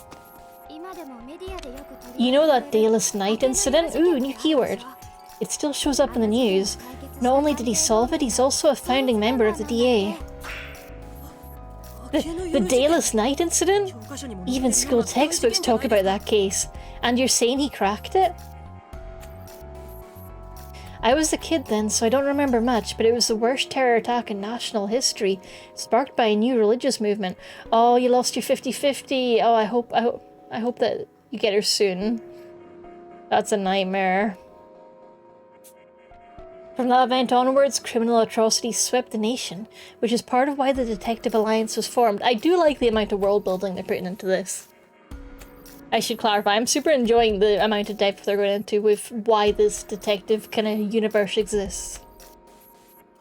You know that Dayless Night incident? Ooh, new keyword. It still shows up in the news. Not only did he solve it, he's also a founding member of the DA. The Dayless Night incident? Even school textbooks talk about that case. And you're saying he cracked it? I was a kid then, so I don't remember much, but it was the worst terror attack in national history, sparked by a new religious movement. Oh, you lost your 50-50. Oh, I hope that you get her soon. That's a nightmare. From that event onwards, criminal atrocities swept the nation, which is part of why the Detective Alliance was formed. I do like the amount of world building they're putting into this. I should clarify, I'm super enjoying the amount of depth they're going into with why this detective kind of universe exists.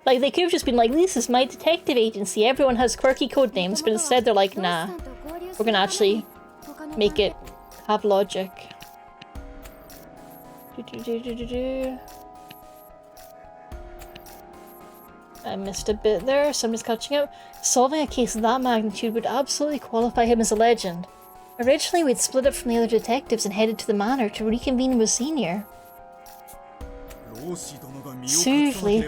Like, they could have just been like, this is my detective agency, everyone has quirky code names, but instead they're like, nah, we're gonna actually make it have logic. I missed a bit there, so I'm just catching up. Solving a case of that magnitude would absolutely qualify him as a legend. Originally, we'd split up from the other detectives and headed to the manor to reconvene with Senior. Souffle.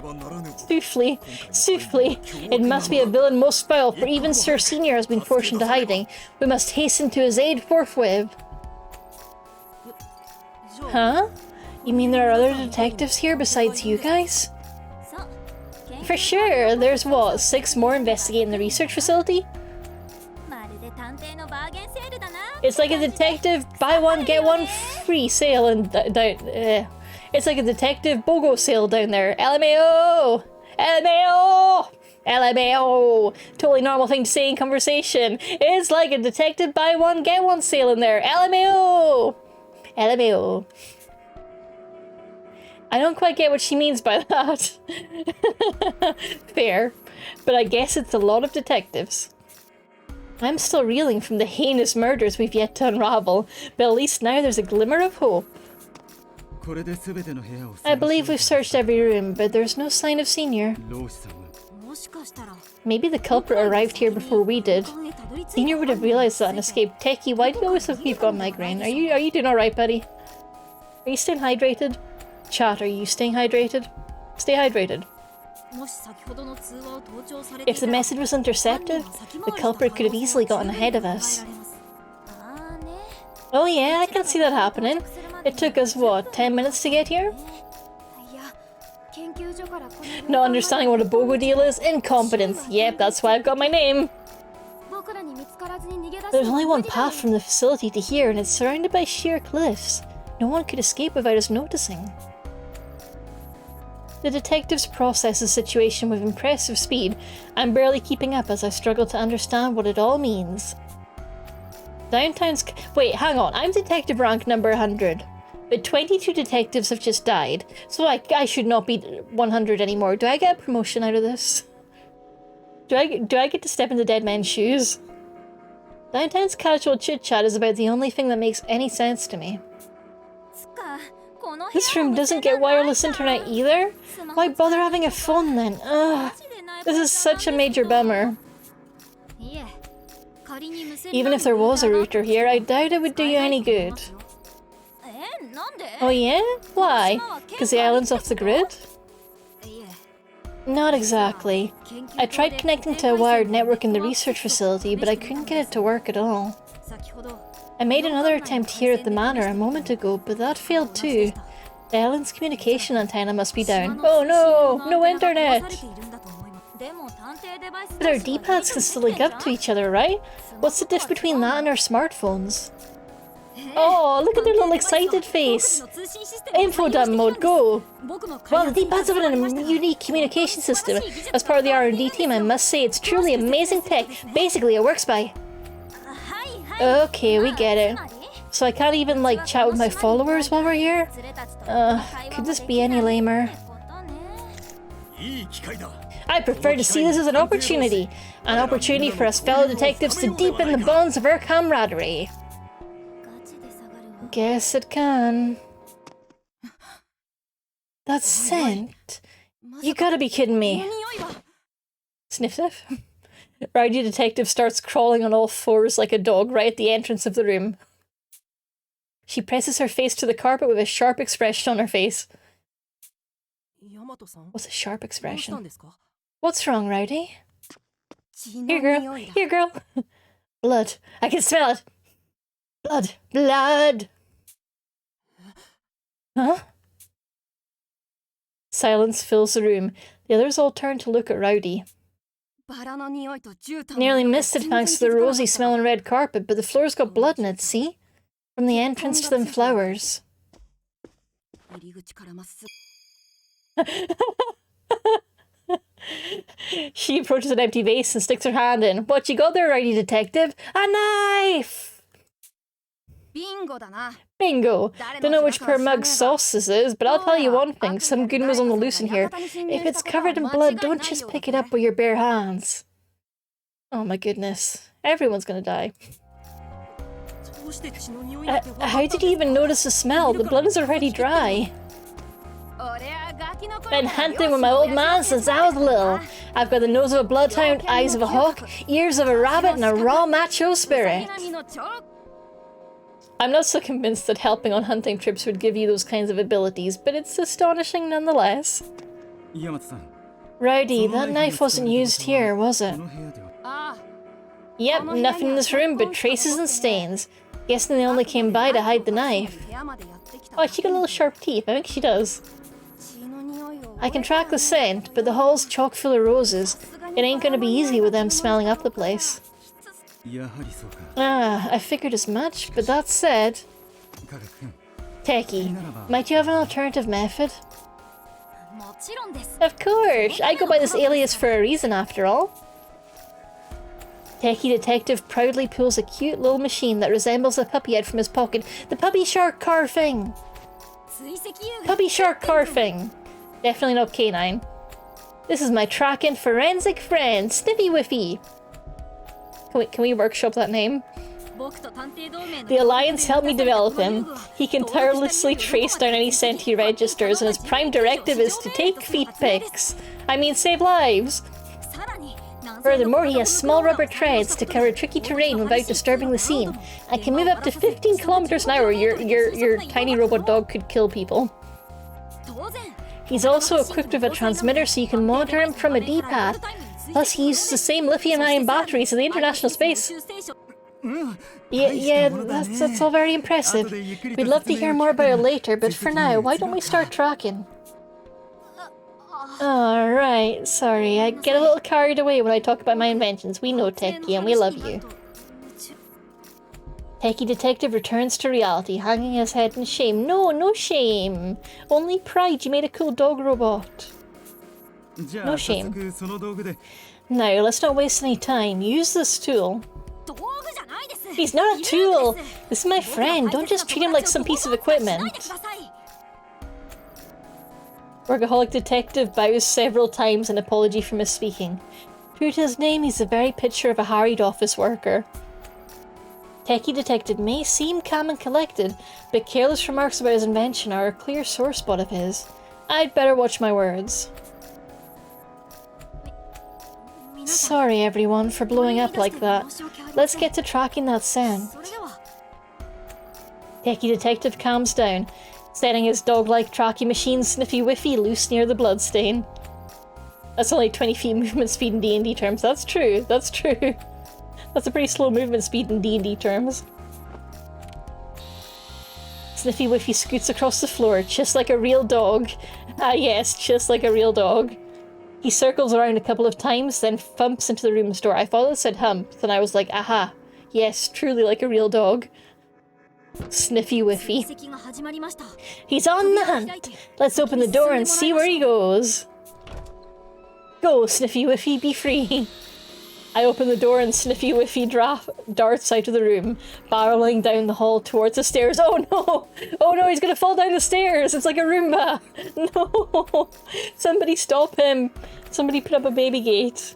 It must be a villain most foul, for even Sir Senior has been forced into hiding. We must hasten to his aid forthwith. Huh? You mean there are other detectives here besides you guys? For sure, there's what, 6 more investigating the research facility? It's like a detective buy one get one free sale and it's like a detective BOGO sale down there. LMAO! LMAO! LMAO! Totally normal thing to say in conversation. It's like a detective buy one get one sale in there. LMAO! LMAO. I don't quite get what she means by that. Fair. But I guess it's a lot of detectives. I'm still reeling from the heinous murders we've yet to unravel, but at least now there's a glimmer of hope. I believe we've searched every room, but there's no sign of Senior. Maybe the culprit arrived here before we did. Senior would have realized that and escaped. Techie, why do you always think you've got migraine? Are you doing alright, buddy? Are you staying hydrated? Chat, are you staying hydrated? Stay hydrated. If the message was intercepted, the culprit could have easily gotten ahead of us. Oh yeah, I can see that happening. It took us, what, 10 minutes to get here? Not understanding what a BOGO deal is? Incompetence. Yep, that's why I've got my name. There's only one path from the facility to here, and it's surrounded by sheer cliffs. No one could escape without us noticing. The detectives process the situation with impressive speed. I'm barely keeping up as I struggle to understand what it all means. Downtown's... Wait, hang on. I'm detective rank number 100. But 22 detectives have just died. So I should not be 100 anymore. Do I get a promotion out of this? Do I get to step into dead men's shoes? Downtown's casual chit-chat is about the only thing that makes any sense to me. This room doesn't get wireless internet either? Why bother having a phone then? Ugh. This is such a major bummer. Even if there was a router here, I doubt it would do you any good. Oh yeah? Why? Because the island's off the grid? Not exactly. I tried connecting to a wired network in the research facility, but I couldn't get it to work at all. I made another attempt here at the manor a moment ago, but that failed too. The island's communication antenna must be down. Oh no! No internet! But our D-pads can still link up to each other, right? What's the diff between that and our smartphones? Oh, look at their little excited face! Info dump mode, go! Well, the D-pads have a unique communication system. As part of the R&D team, I must say it's truly amazing tech. Basically, it works by... Okay, we get it. So I can't even, like, chat with my followers while we're here? Could this be any lamer? I prefer to see this as an opportunity. An opportunity for us fellow detectives to deepen the bonds of our camaraderie. Guess it can. That scent? You gotta be kidding me. Sniff sniff. Rowdy detective starts crawling on all fours like a dog right at the entrance of the room. She presses her face to the carpet with a sharp expression on her face. What's a sharp expression? What's wrong, Rowdy? Here, girl. Here, girl. Blood. I can smell it. Blood. Blood. Huh? Silence fills the room. The others all turn to look at Rowdy. Nearly missed it thanks to the rosy smelling red carpet, but the floor's got blood in it, see? From the entrance to them flowers. She approaches an empty vase and sticks her hand in. What you got there, Rowdy detective? A knife! Bingo! Don't know which poor mug's sauce this is, but I'll tell you one thing, some good was on the loose in here. If it's covered in blood, don't just pick it up with your bare hands. Oh my goodness. Everyone's gonna die. How did you even notice the smell? The blood is already dry. Been hunting with my old man since I was little. I've got the nose of a bloodhound, eyes of a hawk, ears of a rabbit, and a raw macho spirit. I'm not so convinced that helping on hunting trips would give you those kinds of abilities, but it's astonishing nonetheless. Rowdy, that knife wasn't used here, was it? Yep, nothing in this room but traces and stains. Guessing they only came by to hide the knife. Oh, she got little sharp teeth. I think she does. I can track the scent, but the hall's chock full of roses. It ain't gonna be easy with them smelling up the place. I figured as much, but that said... Techie, might you have an alternative method? Of course! I go by this alias for a reason after all. Techie Detective proudly pulls a cute little machine that resembles a puppy head from his pocket. The puppy shark carving! Puppy shark carving! Definitely not canine. This is my tracking forensic friend, Sniffy Whiffy! Can we workshop that name? The Alliance helped me develop him. He can tirelessly trace down any scent he registers, and his prime directive is to take feet pics. I mean, save lives! Furthermore, he has small rubber treads to cover tricky terrain without disturbing the scene, and can move up to 15 kilometers an hour. Your tiny robot dog could kill people. He's also equipped with a transmitter so you can monitor him from a D-pad. Plus, he uses the same lithium-ion batteries as the International Space. Yeah, that's all very impressive. We'd love to hear more about it later, but for now, why don't we start tracking? Alright, sorry, I get a little carried away when I talk about my inventions. We know, Techie, and we love you. Techie Detective returns to reality, hanging his head in shame. No, no shame! Only pride, you made a cool dog robot. No shame. Now, let's not waste any time. Use this tool. He's not a tool! This is my friend, don't just treat him like some piece of equipment. Workaholic Detective bows several times in apology for misspeaking. True to his name, he's the very picture of a harried office worker. Techie Detective may seem calm and collected, but careless remarks about his invention are a clear sore spot of his. I'd better watch my words. Sorry everyone for blowing up like that. Let's get to tracking that scent. Techie Detective calms down, setting his dog-like tracking machine Sniffy Whiffy loose near the bloodstain. That's only 20 feet movement speed in D&D terms. That's true, that's true. That's a pretty slow movement speed in D&D terms. Sniffy Whiffy scoots across the floor, just like a real dog. Ah yes, just like a real dog. He circles around a couple of times, then thumps into the room's door. I thought it said hump, then I was like, aha. Yes, truly like a real dog. Sniffy Whiffy. He's on the hunt! Let's open the door and see where he goes. Go, Sniffy Whiffy, be free. I open the door and Sniffy Whiffy darts out of the room, barreling down the hall towards the stairs. Oh no! Oh no, he's gonna fall down the stairs! It's like a Roomba! No! Somebody stop him! Somebody put up a baby gate.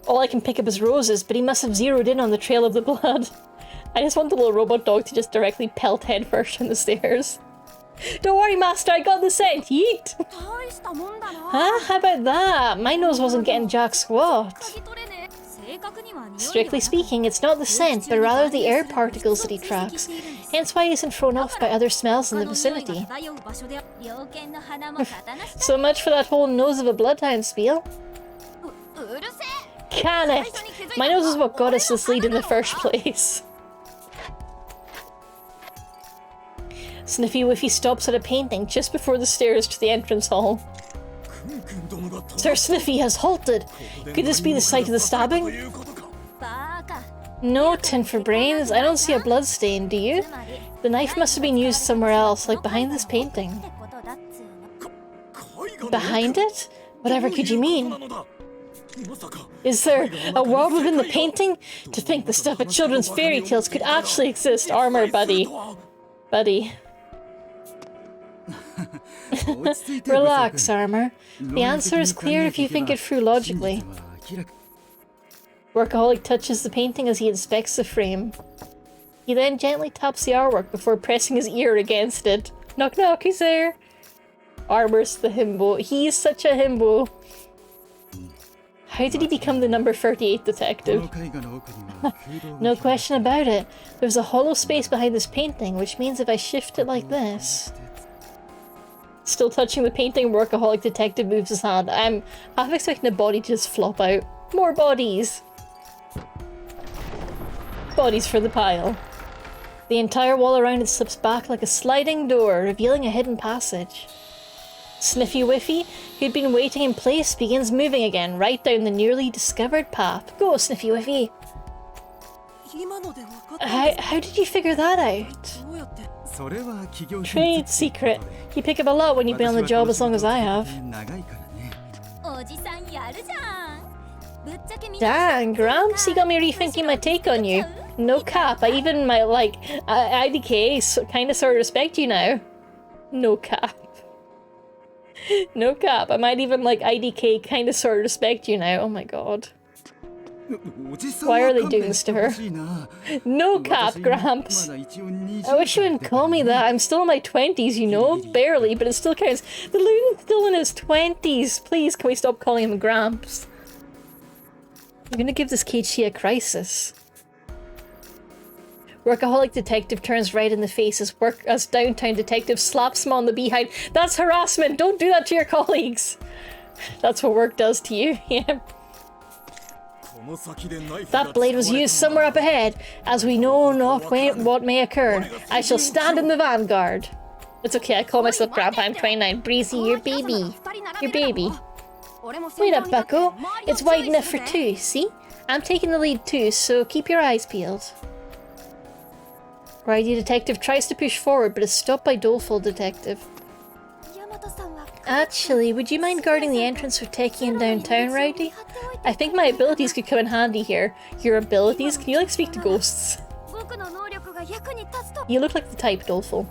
All I can pick up is roses, but he must have zeroed in on the trail of the blood. I just want the little robot dog to just directly pelt headfirst down the stairs. Don't worry, Master, I got the scent! Yeet! Huh? How about that? My nose wasn't getting jack squat. Strictly speaking, it's not the scent, but rather the air particles that he tracks, hence why he isn't thrown off by other smells in the vicinity. So much for that whole nose of a bloodhound spiel. Can it? My nose is what got us this lead in the first place. Sniffy Whiffy stops at a painting just before the stairs to the entrance hall. Sir Sniffy has halted. Could this be the site of the stabbing? No, tin for brains. I don't see a blood stain, do you? The knife must have been used somewhere else, like behind this painting. Behind it? Whatever could you mean? Is there a world within the painting? To think the stuff of children's fairy tales could actually exist, Armor buddy. Buddy. Relax, Armor. The answer is clear if you think it through logically. Workaholic touches the painting as he inspects the frame. He then gently taps the artwork before pressing his ear against it. Knock knock, who's there? Armor's the himbo. He's such a himbo. How did he become the number 38 detective? No question about it. There's a hollow space behind this painting, which means if I shift it like this... Still touching the painting, Workaholic Detective moves his hand. I'm half expecting the body to just flop out. More bodies! Bodies for the pile. The entire wall around it slips back like a sliding door, revealing a hidden passage. Sniffy Whiffy, who'd been waiting in place, begins moving again, right down the newly discovered path. Go, Sniffy Whiffy! How did you figure that out? Trade secret. You pick up a lot when you've been on the job as long as I have. Dang, Gramps, you got me rethinking my take on you. No cap, I even might like IDK kind of sort of respect you now. No cap. No cap, I might even like IDK kind of sort of respect you now. Oh my god. Why are they doing this to her? No cap, Gramps. I wish you wouldn't call me that. I'm still in my 20s, you know? Barely, but it still counts. The loon's still in his 20s. Please, can we stop calling him Gramps? I'm gonna give this Keiichi a crisis. Workaholic Detective turns right in the face as Downtown Detective slaps him on the behind. That's harassment! Don't do that to your colleagues! That's what work does to you, yeah. That blade was used somewhere up ahead. As we know not what may occur, I shall stand in the vanguard. It's okay, I call myself Grandpa, I'm 29. Breezy, your baby. Your baby. Wait up, bucko. It's wide enough for two, see? I'm taking the lead too, so keep your eyes peeled. Rowdy Detective tries to push forward, but is stopped by Doleful Detective. Actually, would you mind guarding the entrance for Techie in downtown, Rowdy? I think my abilities could come in handy here. Your abilities? Can you like speak to ghosts? You look like the type, Doleful.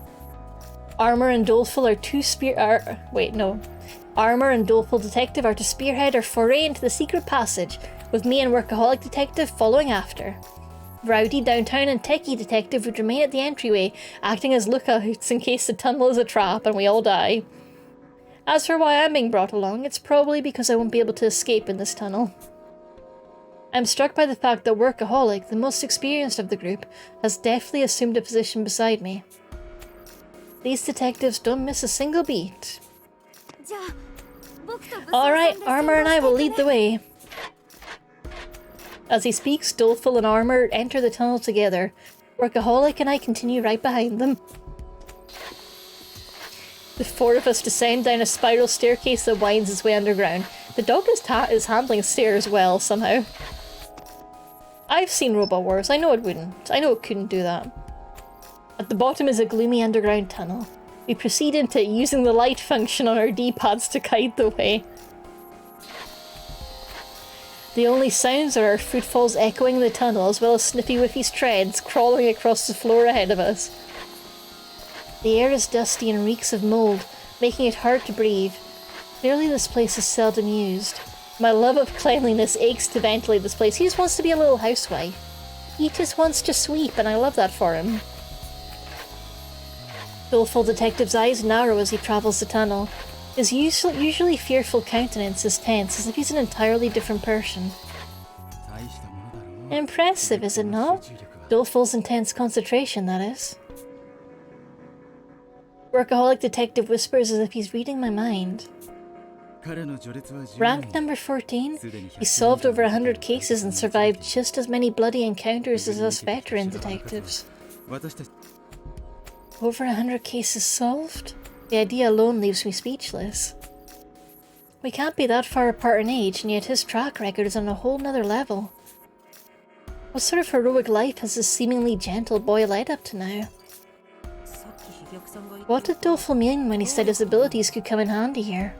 Armor and Doleful are Armor and Doleful Detective are to spearhead our foray into the secret passage, with me and Workaholic Detective following after. Rowdy, Downtown and Techie Detective would remain at the entryway, acting as lookouts in case the tunnel is a trap and we all die. As for why I'm being brought along, it's probably because I won't be able to escape in this tunnel. I'm struck by the fact that Workaholic, the most experienced of the group, has deftly assumed a position beside me. These detectives don't miss a single beat. Alright, Armor and I will lead the way. As he speaks, Doleful and Armor enter the tunnel together. Workaholic and I continue right behind them. The four of us descend down a spiral staircase that winds its way underground. The dog is handling stairs well, somehow. I've seen Robot Wars, I know it wouldn't. I know it couldn't do that. At the bottom is a gloomy underground tunnel. We proceed into it using the light function on our D-pads to guide the way. The only sounds are our footfalls echoing the tunnel, as well as Sniffy Whiffy's treads crawling across the floor ahead of us. The air is dusty and reeks of mould, making it hard to breathe. Clearly this place is seldom used. My love of cleanliness aches to ventilate this place. He just wants to be a little housewife. He just wants to sweep, and I love that for him. Doleful Detective's eyes narrow as he travels the tunnel. His usually fearful countenance is tense, as if he's an entirely different person. Impressive, is it not? Doleful's intense concentration, that is. Workaholic Detective whispers as if he's reading my mind. Rank number 14? He solved over 100 cases and survived just as many bloody encounters as us veteran detectives. Over 100 cases solved? The idea alone leaves me speechless. We can't be that far apart in age, and yet his track record is on a whole nother level. What sort of heroic life has this seemingly gentle boy led up to now? What did Doleful mean when he said his abilities could come in handy here?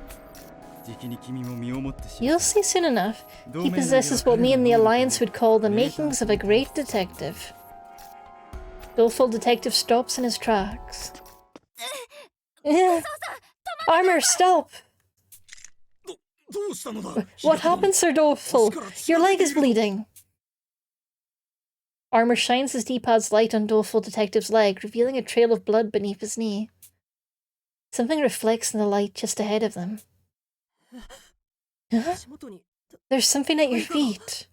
You'll see soon enough. He possesses what me and the Alliance would call the makings of a great detective. Doleful detective stops in his tracks. Armor, stop! What happened, Sir Doleful? Your leg is bleeding. Armor shines his D-pad's light on Doleful Detective's leg, revealing a trail of blood beneath his knee. Something reflects in the light just ahead of them. Huh? There's something at your feet.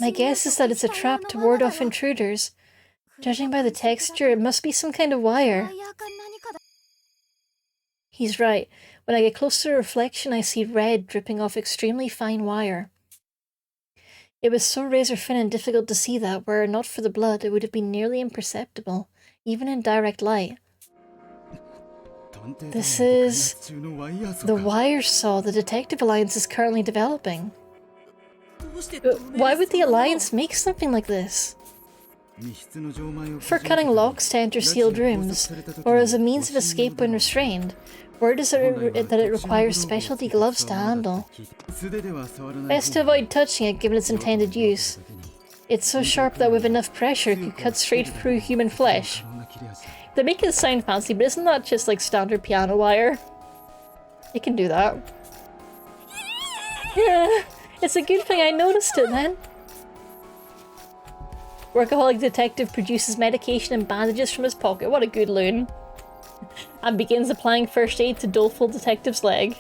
My guess is that it's a trap to ward off intruders. Judging by the texture, it must be some kind of wire. He's right. When I get close to the reflection, I see red dripping off extremely fine wire. It was so razor-thin and difficult to see that, were it not for the blood, it would have been nearly imperceptible, even in direct light. This is the wire saw the Detective Alliance is currently developing. But why would the Alliance make something like this? For cutting locks to enter sealed rooms, or as a means of escape when restrained. Word is that it requires specialty gloves to handle. Best to avoid touching it given its intended use. It's so sharp that with enough pressure it could cut straight through human flesh. They make it sound fancy, but isn't that just like standard piano wire? It can do that. Yeah, it's a good thing I noticed it then. Workaholic Detective produces medication and bandages from his pocket. What a good loon. And begins applying first aid to Doleful Detective's leg.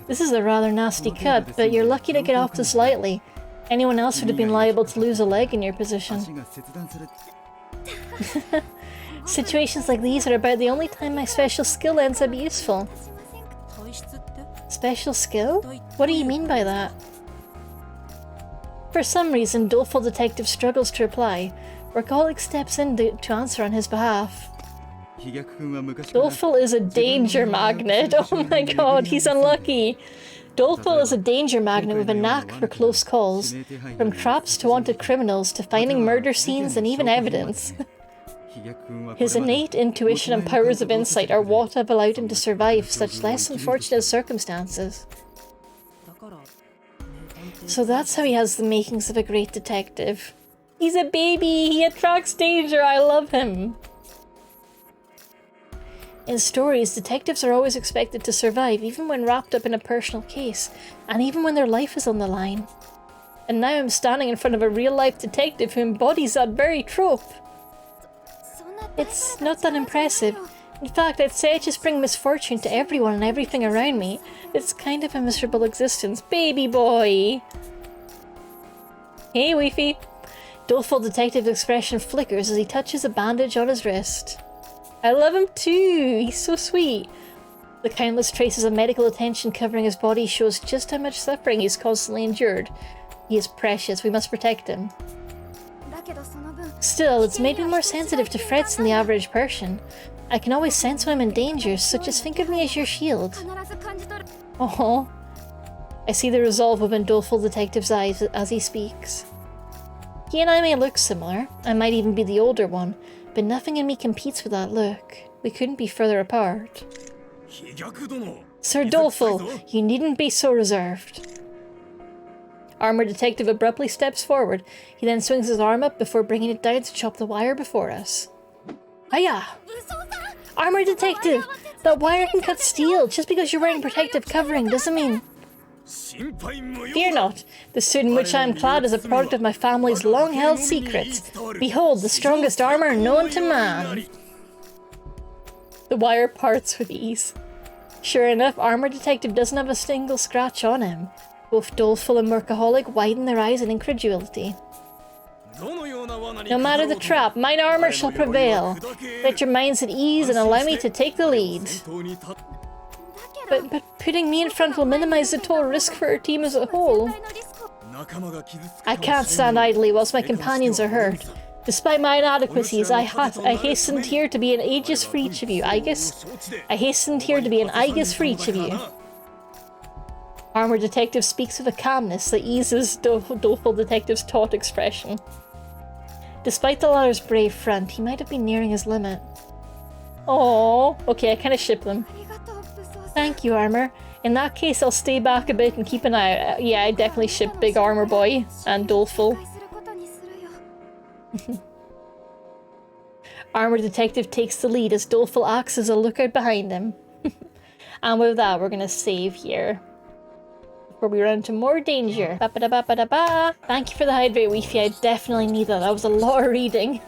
This is a rather nasty cut, but you're lucky to get off this lightly. Anyone else would have been liable to lose a leg in your position. Situations like these are about the only time my special skill ends up useful. Special skill? What do you mean by that? For some reason, Doleful Detective struggles to reply. Workaholic steps in to answer on his behalf. Doleful is a danger magnet. Oh my god, he's unlucky. Doleful is a danger magnet with a knack for close calls, from traps to wanted criminals to finding murder scenes and even evidence. His innate intuition and powers of insight are what have allowed him to survive such less unfortunate circumstances. So that's how he has the makings of a great detective. He's a baby! He attracts danger! I love him! In stories, detectives are always expected to survive, even when wrapped up in a personal case, and even when their life is on the line. And now I'm standing in front of a real-life detective who embodies that very trope. It's not that impressive. In fact, I'd say I just bring misfortune to everyone and everything around me. It's kind of a miserable existence. Baby boy! Hey, Weefy! Doleful Detective's expression flickers as he touches a bandage on his wrist. I love him too! He's so sweet! The countless traces of medical attention covering his body shows just how much suffering he's constantly endured. He is precious, we must protect him. Still, it's made me more sensitive to threats than the average person. I can always sense when I'm in danger, so just think of me as your shield. Oh, I see the resolve within Doleful Detective's eyes as he speaks. He and I may look similar, I might even be the older one, but nothing in me competes with that look. We couldn't be further apart. Sir Doleful, you needn't be so reserved. Armored Detective abruptly steps forward. He then swings his arm up before bringing it down to chop the wire before us. Hiya! Armored Detective! That wire can cut steel. Just because you're wearing protective covering doesn't mean... Fear not. The suit in which I am clad is a product of my family's long-held secrets. Behold, the strongest armor known to man. The wire parts with ease. Sure enough, Armored Detective doesn't have a single scratch on him. Both Doleful and Workaholic widen their eyes in incredulity. No matter the trap, mine armor shall prevail. Let your minds at ease and allow me to take the lead. But putting me in front will minimize the total risk for our team as a whole. I can't stand idly whilst my companions are hurt. Despite my inadequacies, I hastened here to be an aegis for each of you. I hastened here to be an aegis for each of you. Armored Detective speaks with a calmness that eases Doleful Detective's taut expression. Despite the latter's brave front, he might have been nearing his limit. Oh, okay, I kind of ship them. Thank you, Armor. In that case, I'll stay back a bit and keep an eye out. Yeah, I definitely ship Big Armor Boy and Doleful. Armor Detective takes the lead as Doleful acts as a lookout behind him. And with that, we're gonna save here before we run into more danger. Ba-ba-da-ba-ba-da-ba. Thank you for the hydrate, Weefy. I definitely need that. That was a lot of reading.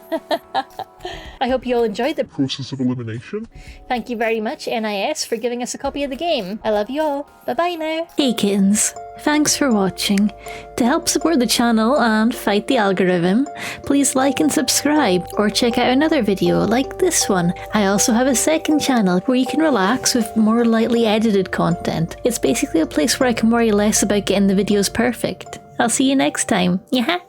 I hope you all enjoyed the process of elimination. Thank you very much, NIS, for giving us a copy of the game. I love you all. Bye-bye now. Hey kittens, thanks for watching. To help support the channel and fight the algorithm, please like and subscribe, or check out another video like this one. I also have a second channel where you can relax with more lightly edited content. It's basically a place where I can worry less about getting the videos perfect. I'll see you next time. Yeah.